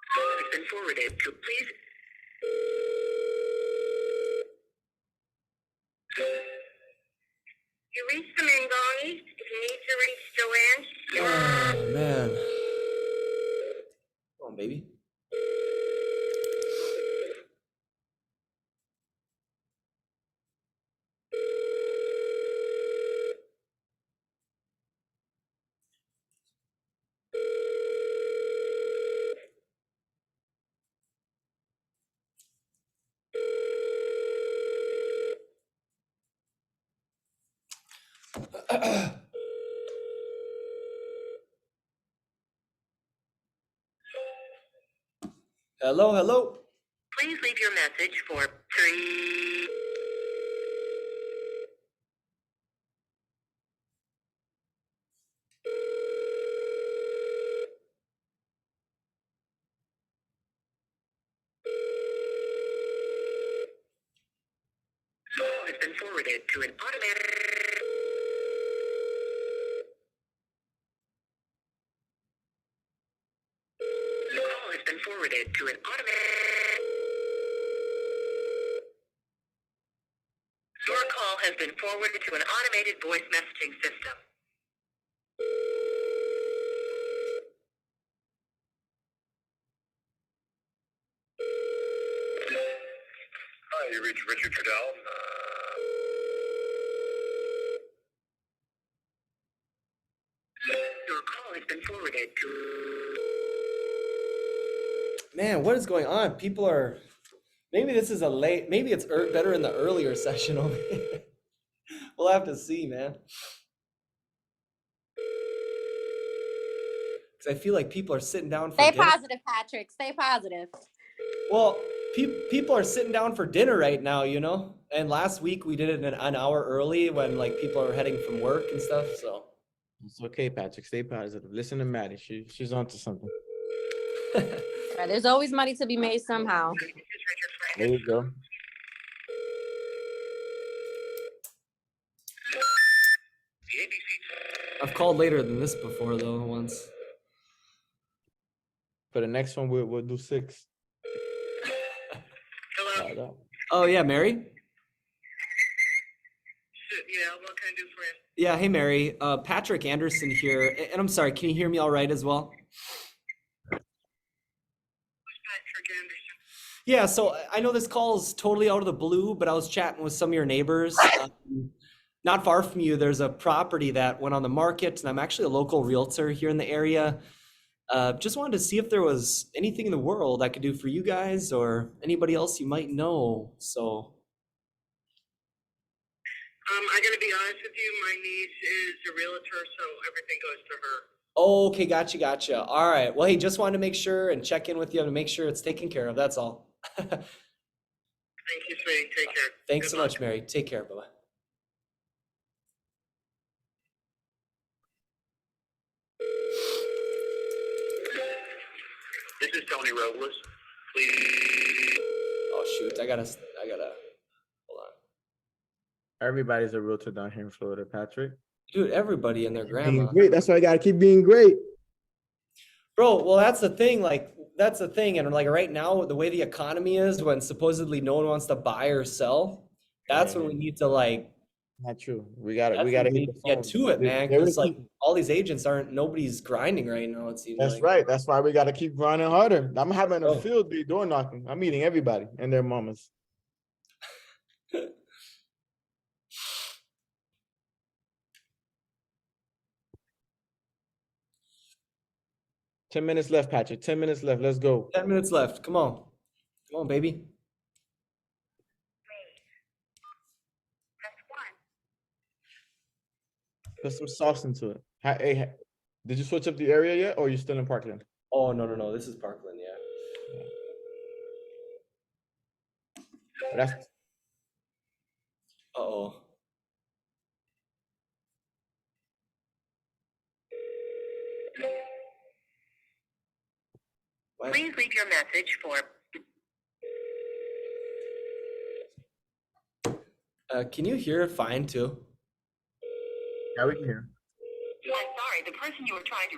[SPEAKER 7] Call has been forwarded to please.
[SPEAKER 4] You reached the Mangoni. If you need to reach Joanne,
[SPEAKER 1] Oh, man. Come on, baby. Hello?
[SPEAKER 7] Please leave your message for 3. Call has been forwarded to an automatic. The call has been forwarded to an automatic. Your call has been forwarded to an automated voice messaging system.
[SPEAKER 6] Hi, you reached Richard Trudell.
[SPEAKER 7] Your call has been forwarded to.
[SPEAKER 1] Man, what is going on? People are Maybe this is a late, maybe it's better in the earlier session over here. We'll have to see, man. Because I feel like people are sitting down for
[SPEAKER 3] Stay
[SPEAKER 1] dinner.
[SPEAKER 3] positive, Patrick. Stay positive.
[SPEAKER 1] Well, people are sitting down for dinner right now, you know? And last week we did it an hour early when like people are heading from work and stuff, so.
[SPEAKER 2] It's okay, Patrick. Stay positive. Listen to Maddie. She's onto something.
[SPEAKER 3] Right, there's always money to be made somehow.
[SPEAKER 2] There you go.
[SPEAKER 1] I've called later than this before though, once.
[SPEAKER 2] For the next one, we'll do 6.
[SPEAKER 4] Hello?
[SPEAKER 1] Oh yeah, Mary?
[SPEAKER 4] Yeah, what can I do for you?
[SPEAKER 1] Yeah, hey Mary. Patrick Anderson here. And I'm sorry, can you hear me all right as well?
[SPEAKER 4] Patrick Anderson.
[SPEAKER 1] Yeah, so I know this call is totally out of the blue, but I was chatting with some of your neighbors. Not far from you, there's a property that went on the market, and I'm actually a local realtor here in the area. Just wanted to see if there was anything in the world I could do for you guys or anybody else you might know. So,
[SPEAKER 4] I gotta be honest with you, my niece is a realtor, so everything goes to her.
[SPEAKER 1] okay, gotcha. All right. Well, hey, just wanted to make sure and check in with you to make sure it's taken care of. That's all.
[SPEAKER 4] Thank you, sweetie. Take care.
[SPEAKER 1] Thanks
[SPEAKER 4] Good
[SPEAKER 1] so
[SPEAKER 4] luck.
[SPEAKER 1] much, Mary. Take care. Bye-bye.
[SPEAKER 6] This is Tony Robles. Please.
[SPEAKER 1] Oh, shoot. I gotta, hold on.
[SPEAKER 2] Everybody's a realtor down here in Florida, Patrick.
[SPEAKER 1] Dude, everybody and their grandma.
[SPEAKER 2] Great. That's why I gotta keep being great.
[SPEAKER 1] Bro, well, that's the thing. Like, that's the thing. And like right now, the way the economy is, when supposedly no one wants to buy or sell, that's when we need to like,
[SPEAKER 2] Not true. We gotta
[SPEAKER 1] that's
[SPEAKER 2] hit
[SPEAKER 1] when we
[SPEAKER 2] the
[SPEAKER 1] need to get
[SPEAKER 2] phone.
[SPEAKER 1] to it, man.
[SPEAKER 2] There
[SPEAKER 1] Because
[SPEAKER 2] is-
[SPEAKER 1] like all these agents nobody's grinding right now, it seems
[SPEAKER 2] That's
[SPEAKER 1] like.
[SPEAKER 2] right. That's why we gotta keep grinding harder. I'm having a
[SPEAKER 1] Oh.
[SPEAKER 2] field day door knocking. I'm meeting everybody and their mamas. Ten minutes left, Patrick. 10 minutes left. Let's go.
[SPEAKER 1] 10 minutes left. Come on. Come on, baby.
[SPEAKER 2] Put some sauce into it. Hey, did you switch up the area yet, or are you still in Parkland?
[SPEAKER 1] Oh, no. This is Parkland, yeah.
[SPEAKER 2] That's
[SPEAKER 1] Uh-oh. What?
[SPEAKER 7] Please leave your message for
[SPEAKER 1] Can you hear it fine too?
[SPEAKER 2] yeah, we can hear.
[SPEAKER 7] I'm sorry, the person you were trying to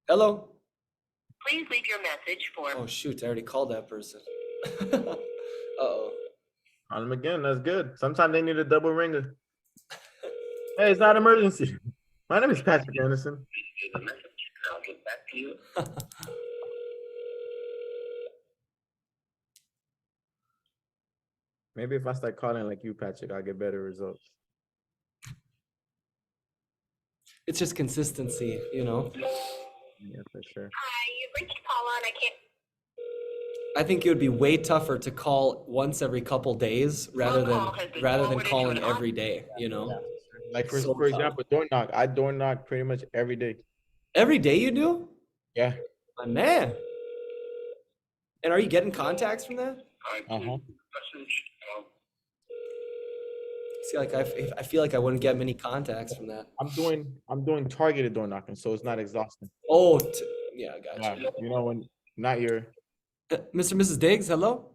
[SPEAKER 1] Hello?
[SPEAKER 7] please leave your message for
[SPEAKER 1] Oh, shoot. I already called that person. Uh-oh.
[SPEAKER 2] On them again. That's good. Sometimes they need a double ringer. Hey, it's not an emergency. My name is Patrick Anderson.
[SPEAKER 6] Leave a message and I'll get back to you.
[SPEAKER 2] Maybe if I start calling like you, Patrick, I'll get better results.
[SPEAKER 1] It's just consistency, you know?
[SPEAKER 2] Yeah, for sure.
[SPEAKER 7] Hi, you've reached Paula and I can't.
[SPEAKER 1] I think it would be way tougher to call once every couple days rather than calling every day, you know?
[SPEAKER 2] Like for
[SPEAKER 1] So
[SPEAKER 2] example, door knock. I door knock pretty much every day.
[SPEAKER 1] Every day you do?
[SPEAKER 2] Yeah.
[SPEAKER 1] My man. And are you getting contacts from that?
[SPEAKER 2] Uh-huh.
[SPEAKER 6] Message.
[SPEAKER 1] See, like I feel like I wouldn't get many contacts from that.
[SPEAKER 2] I'm doing targeted door knocking, so it's not exhausting.
[SPEAKER 1] Oh, yeah, I got
[SPEAKER 2] Yeah, you know when not your
[SPEAKER 1] Mr. and Mrs. Diggs, hello?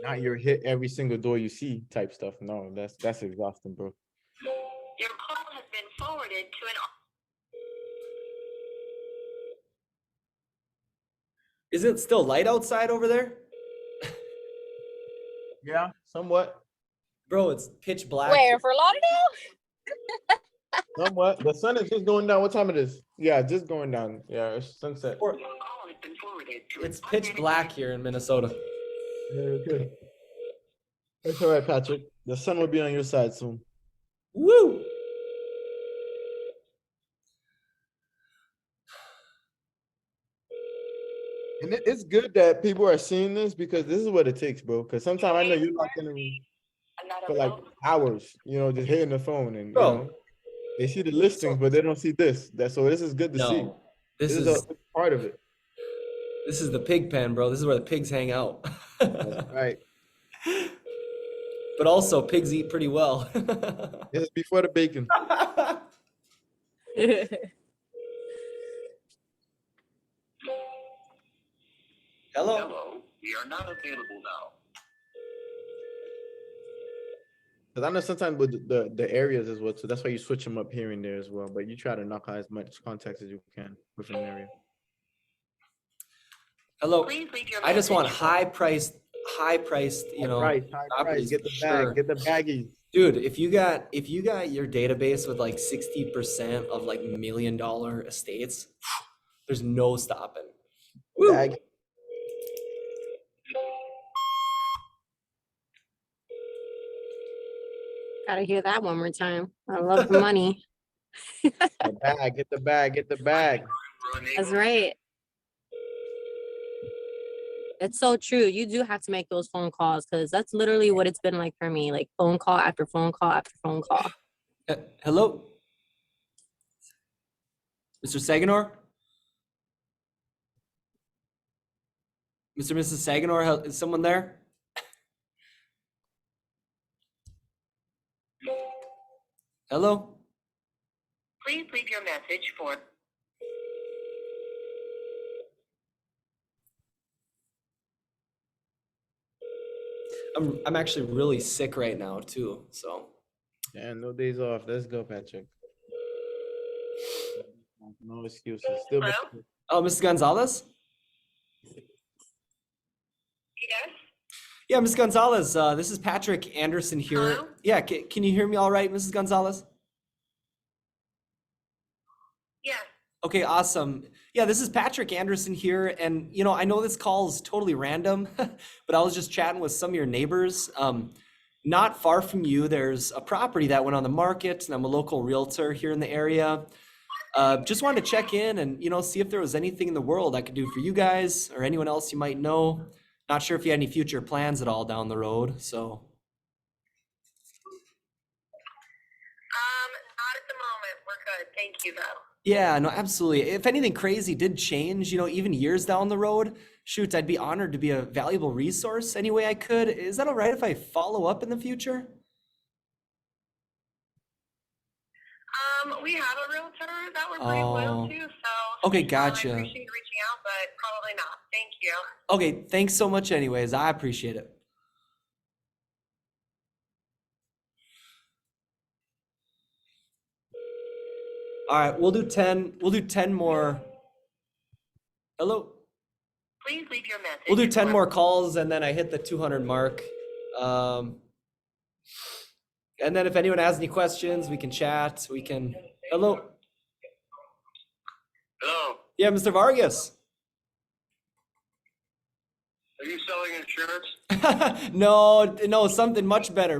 [SPEAKER 2] not your hit every single door you see type stuff. No, that's exhausting, bro.
[SPEAKER 7] Your call has been forwarded to an.
[SPEAKER 1] Is it still light outside over there?
[SPEAKER 2] Yeah, somewhat.
[SPEAKER 1] Bro, it's pitch black.
[SPEAKER 3] Where, for Lauderdale?
[SPEAKER 2] Somewhat. The sun is just going down. What time it is? Yeah, just going down. Yeah, it's sunset.
[SPEAKER 1] Or-
[SPEAKER 7] Your call has been forwarded to an
[SPEAKER 1] It's pitch black here in Minnesota.
[SPEAKER 2] Yeah, okay. That's all right, Patrick. The sun will be on your side soon.
[SPEAKER 1] Woo!
[SPEAKER 2] And it's good that people are seeing this because this is what it takes, bro. Because sometimes I know you're locked in a room for like hours, just hitting the phone, and
[SPEAKER 1] Bro,
[SPEAKER 2] they see the listings, but they don't see this. So this is good to see.
[SPEAKER 1] no, this
[SPEAKER 2] This is a
[SPEAKER 1] is
[SPEAKER 2] part of it.
[SPEAKER 1] this is the pig pen, bro. This is where the pigs hang out.
[SPEAKER 2] That's right.
[SPEAKER 1] But also, pigs eat pretty well.
[SPEAKER 2] This is before the bacon.
[SPEAKER 1] Hello.
[SPEAKER 6] Hello, we are not available now.
[SPEAKER 2] Because I know sometimes with the areas as well, so that's why you switch them up here and there as well. But you try to knock out as much context as you can within an area.
[SPEAKER 1] Hello.
[SPEAKER 7] Please leave your
[SPEAKER 1] I just want
[SPEAKER 7] message.
[SPEAKER 1] high priced,
[SPEAKER 2] High price,
[SPEAKER 1] properties
[SPEAKER 2] get
[SPEAKER 1] for
[SPEAKER 2] the
[SPEAKER 1] sure.
[SPEAKER 2] bag, get the baggies.
[SPEAKER 1] Dude, if you got your database with like 60% of like $1 million estates, there's no stopping. Woo.
[SPEAKER 2] Bag.
[SPEAKER 3] Gotta hear that one more time. I love the money.
[SPEAKER 2] The bag, get the bag, get the bag.
[SPEAKER 3] That's right. It's so true. You do have to make those phone calls because that's literally what it's been like for me. Like phone call after phone call after phone call.
[SPEAKER 1] Hello? Mr. Saganor? Mr. and Mrs. Saganor, is someone there? Hello?
[SPEAKER 7] Please leave your message for
[SPEAKER 1] I'm actually really sick right now too, so.
[SPEAKER 2] Yeah, no days off. Let's go, Patrick. No excuses. Still.
[SPEAKER 4] Hello?
[SPEAKER 1] Oh, Mrs. Gonzalez?
[SPEAKER 4] Yes?
[SPEAKER 1] Yeah, Mrs. Gonzalez, this is Patrick Anderson here.
[SPEAKER 4] Hello?
[SPEAKER 1] Yeah, can you hear me all right, Mrs. Gonzalez?
[SPEAKER 4] Yes.
[SPEAKER 1] Okay, awesome. Yeah, this is Patrick Anderson here, and I know this call is totally random, but I was just chatting with some of your neighbors. Not far from you, there's a property that went on the market, and I'm a local realtor here in the area. Just wanted to check in and see if there was anything in the world I could do for you guys or anyone else you might know. Not sure if you had any future plans at all down the road, so.
[SPEAKER 4] Not at the moment. We're good. Thank you, though.
[SPEAKER 1] Yeah, no, absolutely. If anything crazy did change, even years down the road, shoot, I'd be honored to be a valuable resource any way I could. Is that all right if I follow up in the future?
[SPEAKER 4] We have a realtor that we're pretty loyal to, so.
[SPEAKER 1] Okay,
[SPEAKER 4] I
[SPEAKER 1] gotcha.
[SPEAKER 4] appreciate you reaching out, but probably not. Thank you.
[SPEAKER 1] Okay, thanks so much anyways. I appreciate it. All right, we'll do 10 more. Hello?
[SPEAKER 7] please leave your message.
[SPEAKER 1] We'll do 10
[SPEAKER 7] for-
[SPEAKER 1] more calls and then I hit the 200 mark. And then if anyone has any questions, we can chat. Hello?
[SPEAKER 6] Hello,
[SPEAKER 1] Yeah, Mr. Vargas.
[SPEAKER 6] are you selling insurance?
[SPEAKER 1] No, something much better.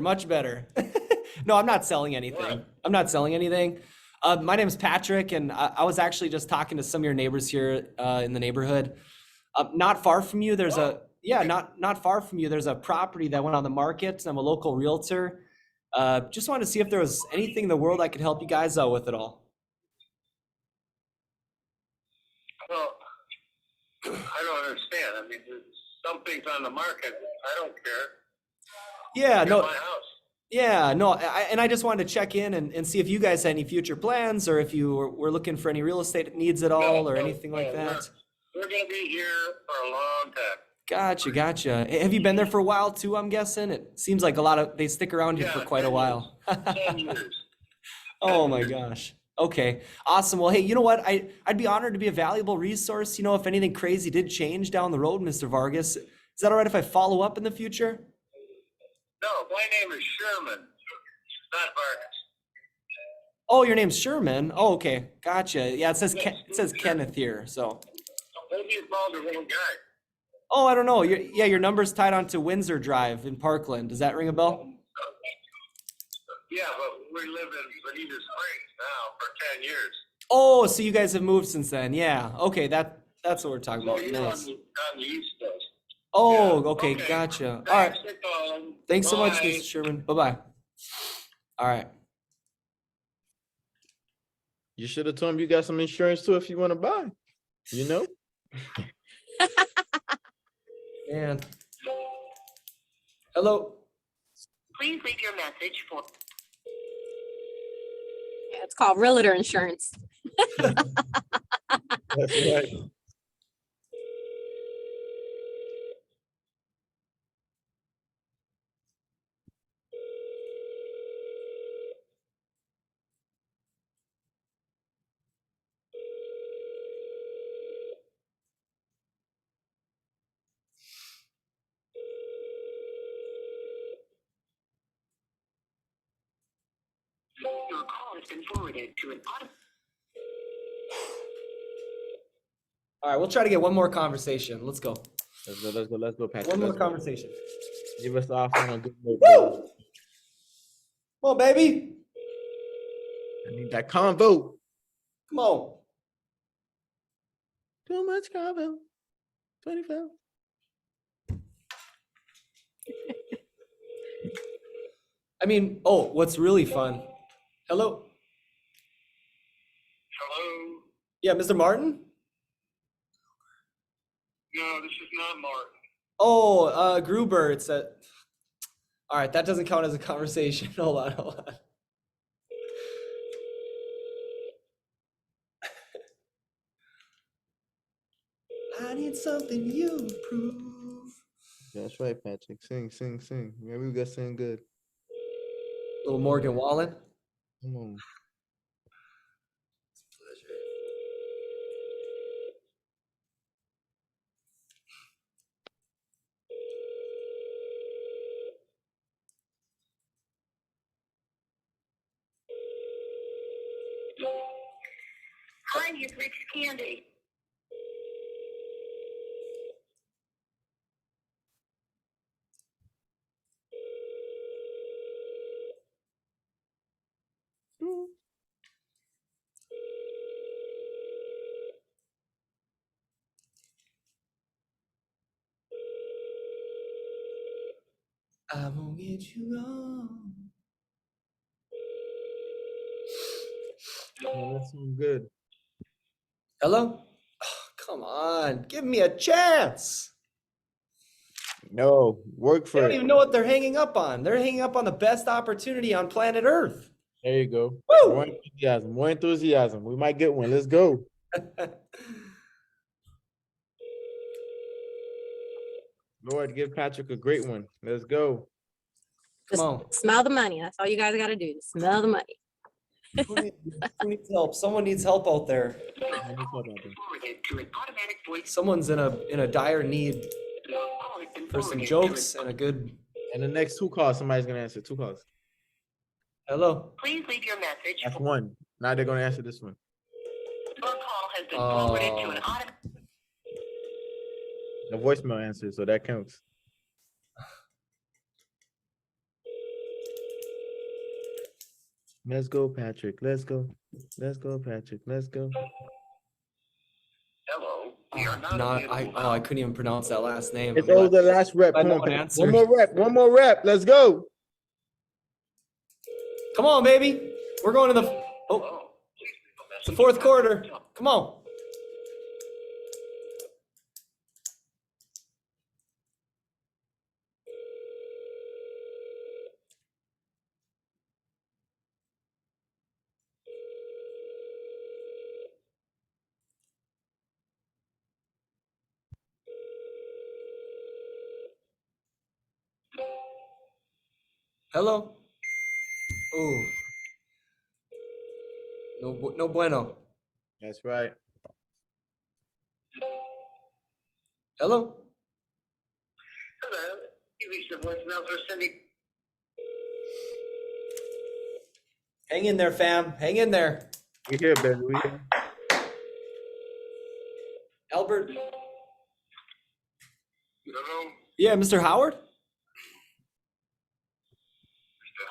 [SPEAKER 1] No, I'm not selling anything.
[SPEAKER 6] What?
[SPEAKER 1] I'm not selling anything. My name is Patrick, and I was actually just talking to some of your neighbors here in the neighborhood. Not far from you, there's not far from you, there's a property that went on the market. I'm a local realtor. Just wanted to see if there was anything in the world I could help you guys out with at all.
[SPEAKER 6] Well, I don't understand. I mean, something's on the market. I don't care.
[SPEAKER 1] Yeah,
[SPEAKER 6] It's
[SPEAKER 1] no.
[SPEAKER 6] my house.
[SPEAKER 1] Yeah, no, I just wanted to check in and see if you guys had any future plans or if you were looking for any real estate needs at all or anything like that.
[SPEAKER 6] We're gonna be here for a long time.
[SPEAKER 1] Gotcha. Have you been there for a while too, I'm guessing? It seems like they stick around here for
[SPEAKER 6] Yeah,
[SPEAKER 1] quite a
[SPEAKER 6] 10
[SPEAKER 1] while.
[SPEAKER 6] 10 years.
[SPEAKER 1] Oh my gosh. Okay, awesome. Well, hey, you know what? I'd be honored to be a valuable resource. If anything crazy did change down the road, Mr. Vargas, is that all right if I follow up in the future?
[SPEAKER 6] No, my name is Sherman, not Vargas.
[SPEAKER 1] Oh, your name's Sherman. Oh, okay. Gotcha. Yeah, it says Kenneth here, so.
[SPEAKER 6] Maybe you called the wrong guy.
[SPEAKER 1] Oh, I don't know. Your number's tied onto Windsor Drive in Parkland. Does that ring a bell?
[SPEAKER 6] Yeah, but we live in Bonita Springs now for 10 years.
[SPEAKER 1] Oh, so you guys have moved since then. Yeah. Okay, That's what we're talking
[SPEAKER 6] No,
[SPEAKER 1] about.
[SPEAKER 6] you're
[SPEAKER 1] Nice.
[SPEAKER 6] on the East Coast.
[SPEAKER 1] Oh,
[SPEAKER 6] Yeah,
[SPEAKER 1] okay,
[SPEAKER 6] okay.
[SPEAKER 1] gotcha. All right.
[SPEAKER 6] Thanks for calling.
[SPEAKER 1] Thanks so much,
[SPEAKER 6] Bye.
[SPEAKER 1] Mr. Sherman. Bye-bye. All right.
[SPEAKER 2] You should have told him you got some insurance too if you want to buy. You know?
[SPEAKER 1] And hello.
[SPEAKER 7] Please leave your message for
[SPEAKER 3] Yeah, it's called realtor insurance.
[SPEAKER 2] That's right.
[SPEAKER 7] your call has been forwarded to an auto.
[SPEAKER 1] All right, we'll try to get one more conversation. Let's go.
[SPEAKER 2] Let's go, Patrick.
[SPEAKER 1] One more
[SPEAKER 2] Let's go.
[SPEAKER 1] conversation.
[SPEAKER 2] Give us off on a good note, baby.
[SPEAKER 1] Woo! Come on, baby.
[SPEAKER 2] I need that convo.
[SPEAKER 1] Come on.
[SPEAKER 2] Too much convo. 25.
[SPEAKER 1] I mean, oh, what's really fun. Hello.
[SPEAKER 6] Hello?
[SPEAKER 1] Yeah, Mr. Martin?
[SPEAKER 6] No, this is not Martin.
[SPEAKER 1] Oh, Gruber. It's a. All right, that doesn't count as a conversation. Hold on. I need something you prove.
[SPEAKER 2] That's right, Patrick. Sing. Maybe we got sing good.
[SPEAKER 1] Little Morgan Wallen.
[SPEAKER 2] Come on.
[SPEAKER 7] Hi, you've reached Candy.
[SPEAKER 1] I won't get you wrong.
[SPEAKER 2] Oh, that sounds good.
[SPEAKER 1] Hello? Oh, come on, give me a chance.
[SPEAKER 2] No, work
[SPEAKER 1] They
[SPEAKER 2] for
[SPEAKER 1] don't
[SPEAKER 2] it.
[SPEAKER 1] even know what they're hanging up on. They're hanging up on the best opportunity on planet Earth.
[SPEAKER 2] There you go.
[SPEAKER 1] Woo!
[SPEAKER 2] More enthusiasm. More enthusiasm. We might get one. Let's go. Lord, give Patrick a great one. Let's go.
[SPEAKER 1] Come
[SPEAKER 3] Just
[SPEAKER 1] on.
[SPEAKER 3] smell the money. That's all you guys got to do. Just smell the money.
[SPEAKER 1] Who needs help? Someone needs help out there.
[SPEAKER 2] Let me talk about that.
[SPEAKER 7] Forwarded to an automatic voice.
[SPEAKER 1] Someone's in a dire need
[SPEAKER 7] Your call has been
[SPEAKER 1] for some
[SPEAKER 7] forwarded to
[SPEAKER 1] jokes
[SPEAKER 7] an-
[SPEAKER 1] and a good
[SPEAKER 2] And the next 2 calls, somebody's gonna answer. 2 calls.
[SPEAKER 1] hello.
[SPEAKER 7] Please leave your message.
[SPEAKER 2] That's one. Now they're gonna answer this one.
[SPEAKER 7] Your call has been forwarded to an
[SPEAKER 1] Oh.
[SPEAKER 7] automatic.
[SPEAKER 2] The voicemail answer, so that counts. Let's go, Patrick. Let's go. Let's go, Patrick. Let's go.
[SPEAKER 6] Hello? We are not
[SPEAKER 1] Not
[SPEAKER 6] available
[SPEAKER 1] I.
[SPEAKER 6] now.
[SPEAKER 1] Oh, I couldn't even pronounce that last name.
[SPEAKER 2] It's
[SPEAKER 1] I'm
[SPEAKER 2] over
[SPEAKER 1] glad-
[SPEAKER 2] the last rep.
[SPEAKER 1] glad
[SPEAKER 2] Come
[SPEAKER 1] no
[SPEAKER 2] on,
[SPEAKER 1] one
[SPEAKER 2] Patrick.
[SPEAKER 1] answered.
[SPEAKER 2] One more rep. One more rep. Let's go.
[SPEAKER 1] Come on, baby. We're going to the. Oh,
[SPEAKER 6] Hello? Please leave a
[SPEAKER 1] it's the
[SPEAKER 6] message
[SPEAKER 1] fourth
[SPEAKER 6] after
[SPEAKER 1] quarter.
[SPEAKER 6] the tone.
[SPEAKER 1] Come on. Hello. Oh. No bueno.
[SPEAKER 2] That's right.
[SPEAKER 1] Hello.
[SPEAKER 6] Hello? You reached the voicemail for Cindy.
[SPEAKER 1] Hang in there, fam. Hang in there.
[SPEAKER 2] We here, baby. We here.
[SPEAKER 1] Albert.
[SPEAKER 6] Hello?
[SPEAKER 1] Yeah, Mr. Howard.
[SPEAKER 6] Mr.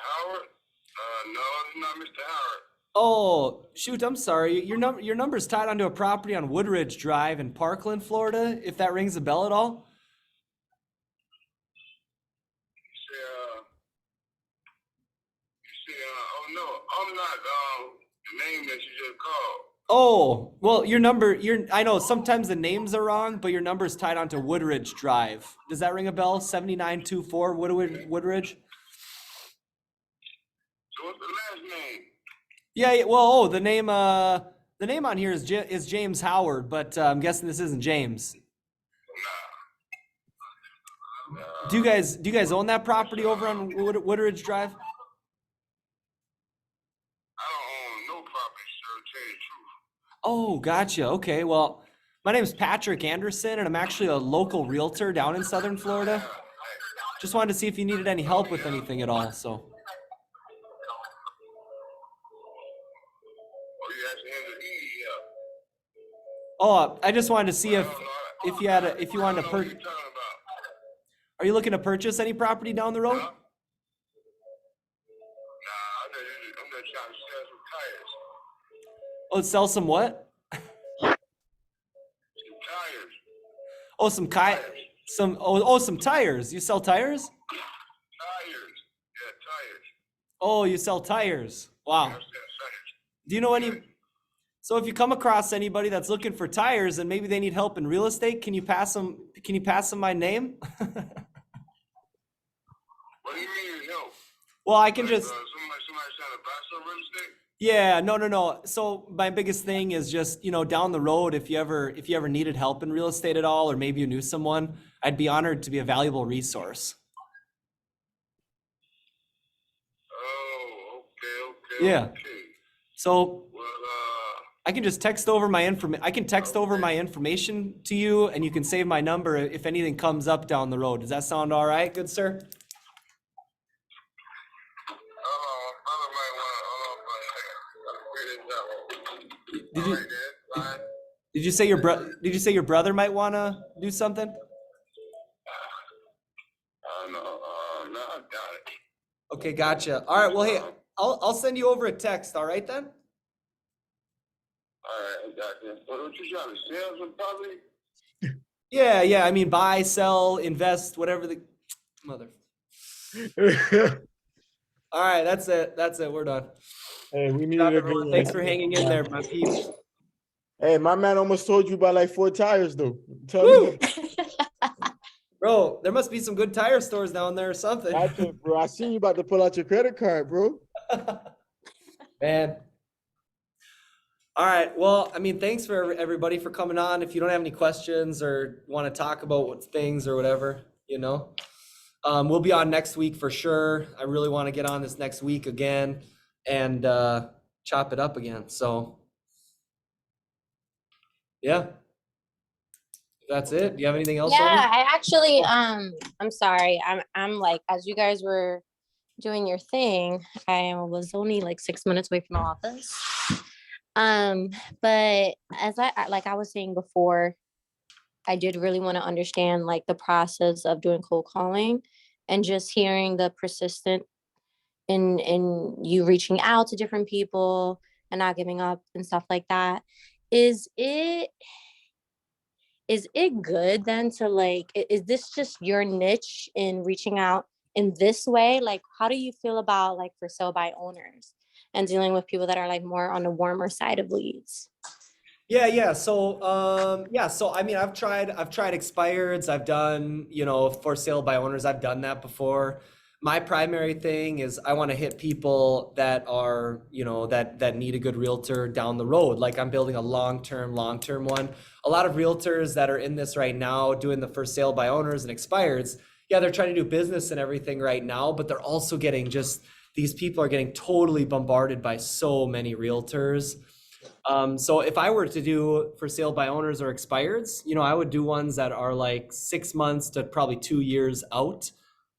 [SPEAKER 6] Howard? No, it's not Mr. Howard.
[SPEAKER 1] Oh, shoot, I'm sorry. Your number's tied onto a property on Woodridge Drive in Parkland, Florida, if that rings a bell at all.
[SPEAKER 6] You say, oh no, I'm not, the name that you just called.
[SPEAKER 1] Oh, well, I know sometimes the names are wrong, but your number's tied onto Woodridge Drive. Does that ring a bell? 7924 Woodridge?
[SPEAKER 6] So what's the last name?
[SPEAKER 1] Yeah, well, the name on here is James Howard, but I'm guessing this isn't James. Do you guys own that property over on Woodridge Drive?
[SPEAKER 6] I don't own no property, sir, to tell you the truth.
[SPEAKER 1] Oh, gotcha. Okay, well, my name's Patrick Anderson, and I'm actually a local realtor down in Southern Florida. Just wanted to see if you needed any help with anything at all. So,
[SPEAKER 6] Oh, you actually have the E,
[SPEAKER 1] I just wanted to see if you wanted to
[SPEAKER 6] what
[SPEAKER 1] purchase.
[SPEAKER 6] you talking about?
[SPEAKER 1] Are you looking to purchase any property down the road?
[SPEAKER 6] Huh? Nah, I'm just trying to sell some tires.
[SPEAKER 1] Oh, sell some what?
[SPEAKER 6] Some tires.
[SPEAKER 1] Oh, some some tires. You sell tires?
[SPEAKER 6] Tires. Yeah, tires.
[SPEAKER 1] Oh, you sell tires. Wow.
[SPEAKER 6] I sell tires.
[SPEAKER 1] Do you know any? So if you come across anybody that's looking for tires and maybe they need help in real estate, can you pass them my name?
[SPEAKER 6] What do you mean, help?
[SPEAKER 1] Well, I can just.
[SPEAKER 6] Somebody trying to buy some real estate?
[SPEAKER 1] Yeah, no. So my biggest thing is just, down the road, if you ever needed help in real estate at all, or maybe you knew someone, I'd be honored to be a valuable resource.
[SPEAKER 6] Oh, okay.
[SPEAKER 1] Yeah.
[SPEAKER 6] Okay.
[SPEAKER 1] So
[SPEAKER 6] Well,
[SPEAKER 1] I can just text over my information to you, and you can save my number if anything comes up down the road. Does that sound all right, good sir?
[SPEAKER 6] brother might want to, hold on for a second.
[SPEAKER 1] Did
[SPEAKER 6] All
[SPEAKER 1] you
[SPEAKER 6] right, then. Fine.
[SPEAKER 1] did you say your brother might want to do something?
[SPEAKER 6] No, I doubt it.
[SPEAKER 1] Okay, gotcha. All right, well, hey, I'll send you over a text. All right then.
[SPEAKER 6] All right, I got you. What you trying to sell some property?
[SPEAKER 1] Yeah. I mean, buy, sell, invest, whatever the mother. All right, that's it. We're done.
[SPEAKER 2] Hey, we
[SPEAKER 1] Good
[SPEAKER 2] needed
[SPEAKER 1] job,
[SPEAKER 2] a
[SPEAKER 1] everyone.
[SPEAKER 2] good
[SPEAKER 1] Thanks
[SPEAKER 2] one.
[SPEAKER 1] for hanging in there, my peeps.
[SPEAKER 2] Hey, my man almost told you about like 4 tires though. Tell
[SPEAKER 1] Woo!
[SPEAKER 2] me,
[SPEAKER 1] Bro, there must be some good tire stores down there or something.
[SPEAKER 2] gotcha, bro. I seen you about to pull out your credit card, bro.
[SPEAKER 1] Man. All right. Well, I mean, thanks for everybody for coming on. If you don't have any questions or want to talk about what things or whatever, we'll be on next week for sure. I really want to get on this next week again and chop it up again. So, yeah. That's it. Do you have anything else?
[SPEAKER 3] Yeah,
[SPEAKER 1] Sonia?
[SPEAKER 3] I actually I'm sorry. I'm like, as you guys were doing your thing, I was only like 6 minutes away from the office. But as I was saying before, I did really want to understand like the process of doing cold calling, and just hearing the persistent in you reaching out to different people and not giving up and stuff like that. Is it good then to like, is this just your niche in reaching out in this way? Like, how do you feel about like for sale by owners and dealing with people that are like more on the warmer side of leads?
[SPEAKER 1] Yeah. So, I mean, I've tried expireds. I've done, for sale by owners. I've done that before. My primary thing is I want to hit people that are, that need a good realtor down the road. Like I'm building a long-term one. A lot of realtors that are in this right now doing the for sale by owners and expireds. Yeah, they're trying to do business and everything right now, but they're also getting these people are getting totally bombarded by so many realtors. So if I were to do for sale by owners or expireds, I would do ones that are like 6 months to probably 2 years out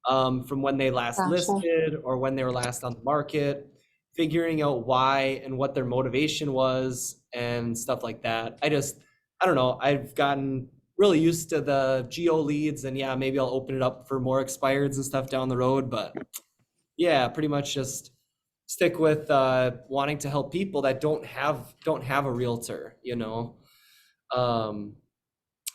[SPEAKER 1] from when they last
[SPEAKER 3] Gotcha.
[SPEAKER 1] listed or when they were last on the market, figuring out why and what their motivation was and stuff like that. I don't know. I've gotten really used to the geo leads, and yeah, maybe I'll open it up for more expireds and stuff down the road. But yeah, pretty much just stick with wanting to help people that don't have a realtor, you know.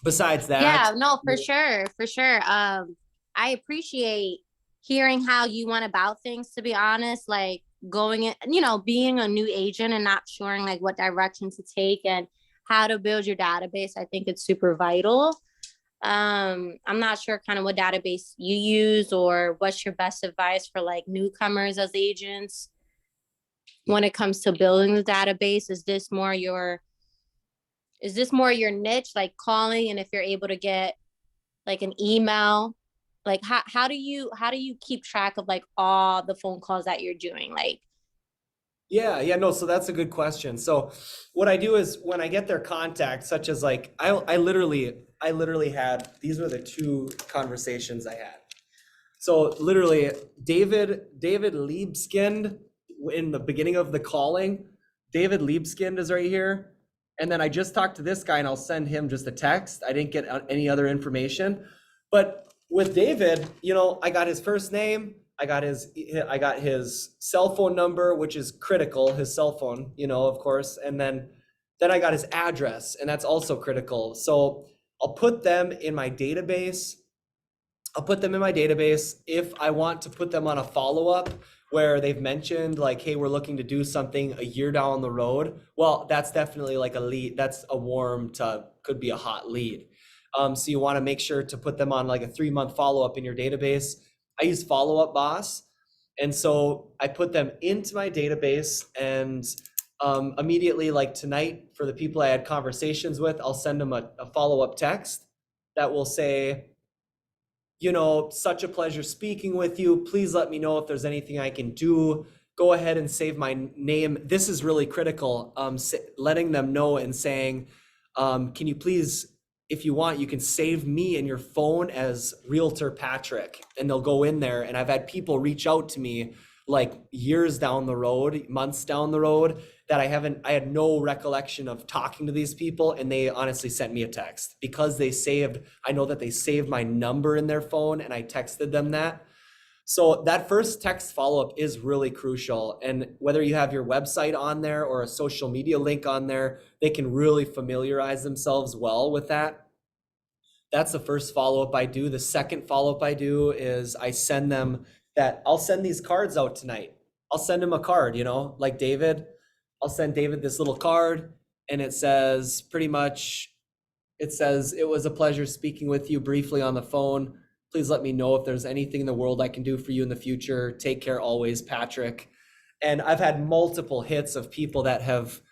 [SPEAKER 1] Besides
[SPEAKER 3] Yeah,
[SPEAKER 1] that,
[SPEAKER 3] no, for sure, for sure. I appreciate hearing how you went about things, to be honest, like going in, you know, being a new agent and not sure like what direction to take and how to build your database. I think it's super vital. I'm not sure kind of what database you use or what's your best advice for like newcomers as agents when it comes to building the database. Is this more your niche, like calling, and if you're able to get like an email, like how do you keep track of like all the phone calls that you're doing? Like,
[SPEAKER 1] yeah, no, so that's a good question. So what I do is when I get their contact, such as like I literally had, these were the two conversations I had. So literally David Liebskind, in the beginning of the calling, David Liebskind is right here. And then I just talked to this guy and I'll send him just a text. I didn't get any other information. But with David, you know, I got his first name, I got his cell phone number, which is critical, his cell phone, you know, of course. And then I got his address, and that's also critical. So I'll put them in my database. If I want to put them on a follow-up where they've mentioned like, hey, we're looking to do something a year down the road. Well, that's definitely like a lead. That's a warm to, could be a hot lead. So you want to make sure to put them on like a 3-month follow-up in your database. I use Follow Up Boss. And so I put them into my database, and immediately, like tonight, for the people I had conversations with, I'll send them a follow-up text that will say, you know, such a pleasure speaking with you. Please let me know if there's anything I can do. Go ahead and save my name. This is really critical. Letting them know and saying, can you please, if you want, you can save me in your phone as Realtor Patrick, and they'll go in there. And I've had people reach out to me like years down the road, months down the road, that I had no recollection of talking to these people, and they honestly sent me a text because I know that they saved my number in their phone, and I texted them that. So that first text follow-up is really crucial. And whether you have your website on there or a social media link on there, they can really familiarize themselves well with that. That's the first follow-up I do. The second follow-up I do is I'll send these cards out tonight. I'll send him a card, you know, like David. I'll send David this little card, and it says pretty much, it was a pleasure speaking with you briefly on the phone. Please let me know if there's anything in the world I can do for you in the future. Take care always, Patrick. And I've had multiple hits of people that have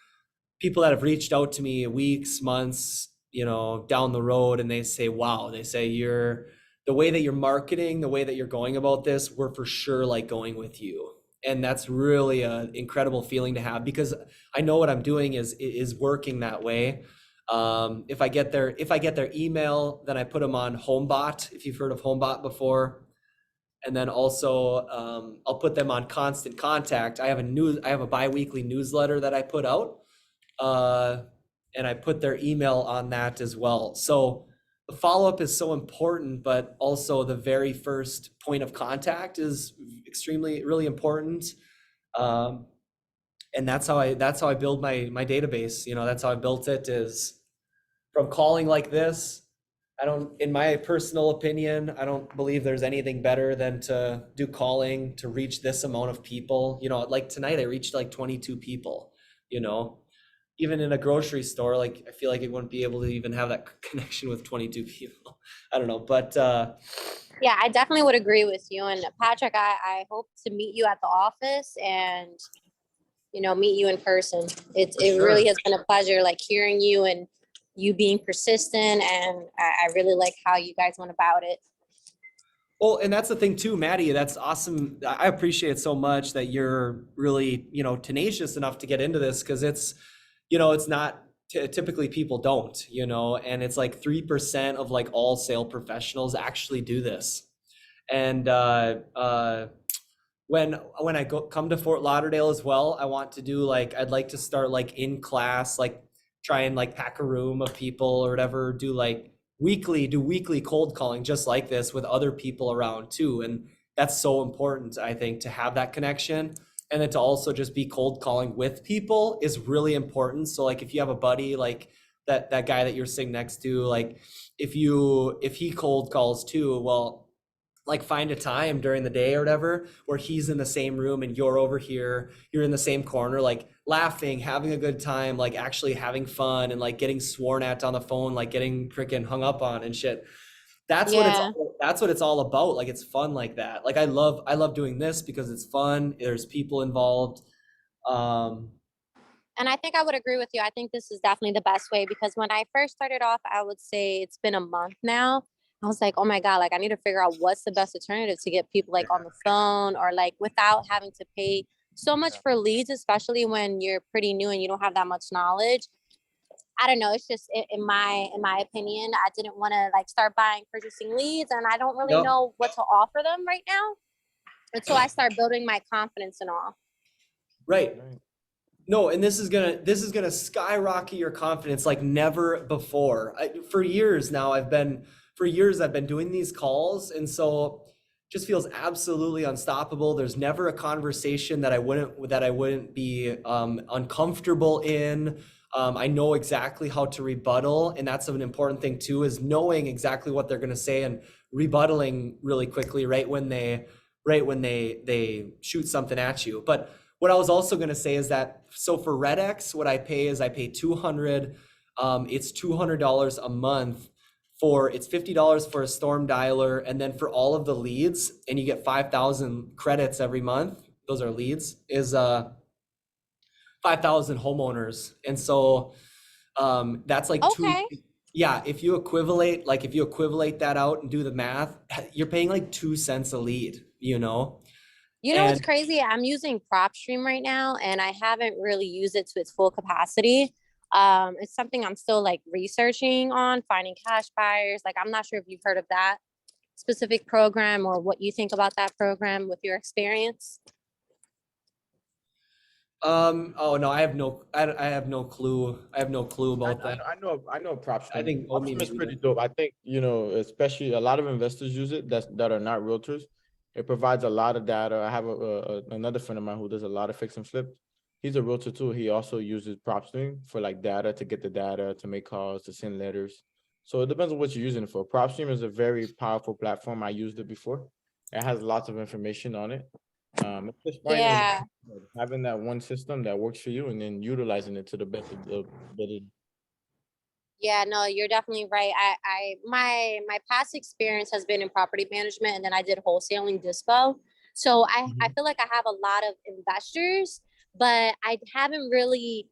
[SPEAKER 1] reached out to me weeks, months, you know, down the road, and they say, wow, the way that you're marketing, the way that you're going about this, we're for sure like going with you. And that's really an incredible feeling to have, because I know what I'm doing is working that way. If I get their email, then I put them on HomeBot, if you've heard of HomeBot before. And then also I'll put them on Constant Contact. I have a bi-weekly newsletter that I put out, and I put their email on that as well. So the follow-up is so important, but also the very first point of contact is really important. And that's how I build my database. You know, that's how I built it, is from calling like this. In my personal opinion, I don't believe there's anything better than to do calling to reach this amount of people. You know, like tonight I reached like 22 people, you know. Even in a grocery store, like I feel like it wouldn't be able to even have that connection with 22 people. I don't know, but
[SPEAKER 3] yeah, I definitely would agree with you. And Patrick, I hope to meet you at the office and, you know, meet you in person. It
[SPEAKER 1] sure.
[SPEAKER 3] really has been a pleasure, like hearing you and you being persistent. And I really like how you guys went about it.
[SPEAKER 1] Well, and that's the thing too, Maddie, that's awesome. I appreciate it so much that you're really, you know, tenacious enough to get into this, because it's, you know, it's not typically people don't, you know, and it's like 3% of like all sale professionals actually do this. And when I come to Fort Lauderdale as well, I want to do like, I'd like to start like in class, like try and like pack a room of people or whatever, do weekly cold calling just like this with other people around too. And that's so important, I think, to have that connection. And then to also just be cold calling with people is really important. So like if you have a buddy like that guy that you're sitting next to, like if he cold calls too, well, like find a time during the day or whatever where he's in the same room and you're over here, you're in the same corner, like laughing, having a good time, like actually having fun, and like getting sworn at on the phone, like getting freaking hung up on and shit.
[SPEAKER 3] Yeah.
[SPEAKER 1] That's what it's all about. Like it's fun like that. Like I love doing this because it's fun. There's people involved. Um,
[SPEAKER 3] And I think I would agree with you. I think this is definitely the best way because when I first started off, I would say it's been a month now. I was like, oh my God, like I need to figure out what's the best alternative to get people like on the phone or like without having to pay so much for leads, especially when you're pretty new and you don't have that much knowledge. I don't know. It's just in my opinion, I didn't want to like start purchasing leads, and I don't really
[SPEAKER 1] Yep.
[SPEAKER 3] know what to offer them right now until I start building my confidence and all.
[SPEAKER 1] right. No, and this is gonna skyrocket your confidence like never before. For years I've been doing these calls, and so just feels absolutely unstoppable. There's never a conversation that I wouldn't be uncomfortable in. I know exactly how to rebuttal, and that's an important thing too, is knowing exactly what they're gonna say and rebuttaling really quickly right when they shoot something at you. But what I was also going to say is that, so for RedX, what I pay is I pay 200. It's $200 a month it's $50 for a storm dialer. And then for all of the leads, and you get 5,000 credits every month. Those are leads, is 5,000 homeowners. And so that's like
[SPEAKER 3] Okay.
[SPEAKER 1] yeah, if you equivalate that out and do the math, you're paying like 2 cents a lead, you know?
[SPEAKER 3] You know what's
[SPEAKER 1] And
[SPEAKER 3] crazy? I'm using PropStream right now, and I haven't really used it to its full capacity. It's something I'm still like researching on, finding cash buyers. Like, I'm not sure if you've heard of that specific program or what you think about that program with your experience.
[SPEAKER 1] oh no, I have no clue. I have no clue about that.
[SPEAKER 2] I know
[SPEAKER 1] I
[SPEAKER 2] PropStream.
[SPEAKER 1] think Omi
[SPEAKER 2] PropStream is
[SPEAKER 1] maybe
[SPEAKER 2] pretty
[SPEAKER 1] does.
[SPEAKER 2] dope. I think, you know, especially a lot of investors use it that are not realtors. It provides a lot of data. I have another friend of mine who does a lot of fix and flips. He's a realtor too. He also uses PropStream for like data, to get the data, to make calls, to send letters. So it depends on what you're using it for. PropStream is a very powerful platform. I used it before. It has lots of information on it. It's just finding
[SPEAKER 3] Yeah.
[SPEAKER 2] having that one system that works for you and then utilizing it to the best of the ability.
[SPEAKER 3] Yeah, no, you're definitely right. My past experience has been in property management, and then I did wholesaling dispo. So I feel like I have a lot of investors, but I haven't really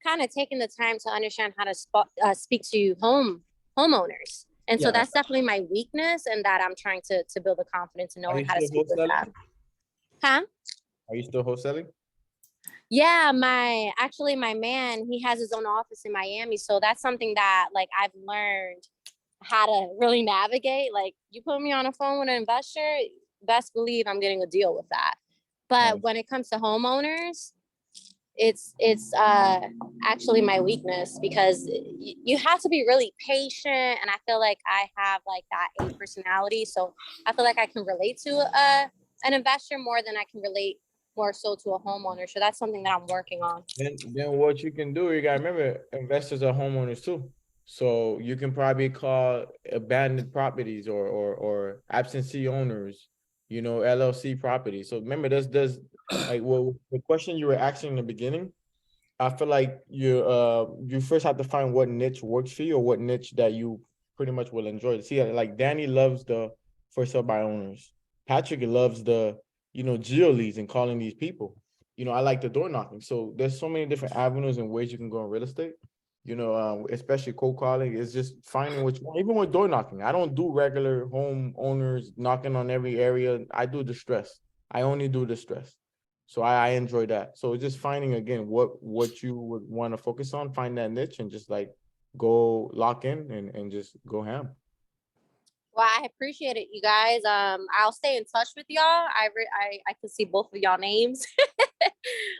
[SPEAKER 3] kind of taken the time to understand how to speak to homeowners. And so
[SPEAKER 1] Yeah.
[SPEAKER 3] that's definitely my weakness, and that I'm trying to build the confidence in
[SPEAKER 2] Are
[SPEAKER 3] knowing
[SPEAKER 2] you
[SPEAKER 3] how to
[SPEAKER 2] still
[SPEAKER 3] speak with
[SPEAKER 2] wholesaling?
[SPEAKER 3] them. Huh?
[SPEAKER 2] Are you still wholesaling?
[SPEAKER 3] Yeah, my man, he has his own office in Miami. So that's something that like I've learned how to really navigate. Like, you put me on a phone with an investor, best believe I'm getting a deal with that. But
[SPEAKER 2] Nice.
[SPEAKER 3] when it comes to homeowners, it's actually my weakness because you have to be really patient, and I feel like I have like that A personality, so I feel like I can relate to an investor more than I can relate more so to a homeowner. So that's something that I'm working on.
[SPEAKER 2] Then what you can do, you gotta remember, investors are homeowners too. So you can probably call abandoned properties or absentee owners, you know, LLC properties. So remember, there's like, well, the question you were asking in the beginning, I feel like you first have to find what niche works for you, or what niche that you pretty much will enjoy. See, like Danny loves the for sale by owners. Patrick loves the, you know, geo leads and calling these people. You know, I like the door knocking. So there's so many different avenues and ways you can go in real estate. You know, especially cold calling is just finding which one. Even with door knocking, I don't do regular home owners knocking on every area. I do distress. I only do distress. So I enjoy that. So just finding again what you would want to focus on, find that niche and just like go lock in and just go ham.
[SPEAKER 3] Well, I appreciate it, you guys. I'll stay in touch with y'all. I can see both of y'all names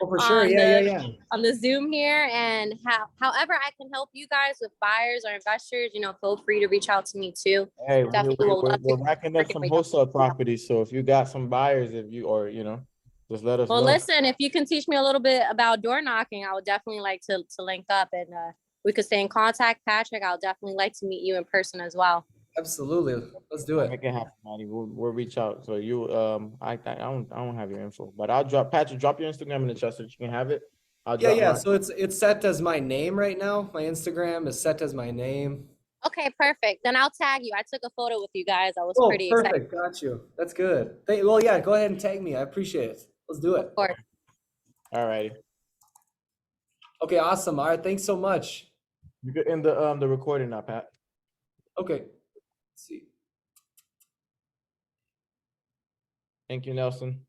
[SPEAKER 1] Oh, for sure. Yeah.
[SPEAKER 3] on the Zoom here, and however I can help you guys with buyers or investors, you know, feel free to reach out to me too.
[SPEAKER 2] Hey,
[SPEAKER 3] Definitely will love
[SPEAKER 2] we're
[SPEAKER 3] to
[SPEAKER 2] racking up
[SPEAKER 3] work
[SPEAKER 2] some
[SPEAKER 3] with y'all.
[SPEAKER 2] wholesale properties. So if you got some buyers, if you or you know, Just let us
[SPEAKER 3] Well,
[SPEAKER 2] know.
[SPEAKER 3] listen, if you can teach me a little bit about door knocking, I would definitely like to link up and we could stay in contact. Patrick, I'll definitely like to meet you in person as well.
[SPEAKER 1] Absolutely. Let's do
[SPEAKER 2] I'll
[SPEAKER 1] it.
[SPEAKER 2] make it happen, Maddie. We'll reach out. So you I don't have your info, but I'll drop Patrick, drop your Instagram in the chat so you can have it. I'll
[SPEAKER 1] Yeah,
[SPEAKER 2] drop
[SPEAKER 1] yeah.
[SPEAKER 2] mine.
[SPEAKER 1] So it's set as my name right now. My Instagram is set as my name.
[SPEAKER 3] Okay, perfect. Then I'll tag you. I took a photo with you guys. I was
[SPEAKER 1] Oh,
[SPEAKER 3] pretty excited.
[SPEAKER 1] perfect. Got you. That's good. Well, yeah, go ahead and tag me. I appreciate it. Let's do it.
[SPEAKER 3] Of course.
[SPEAKER 2] All righty.
[SPEAKER 1] Okay, awesome. All right, thanks so much.
[SPEAKER 2] You can end the recording now, Pat.
[SPEAKER 1] Okay. Let's see.
[SPEAKER 2] Thank you, Nelson.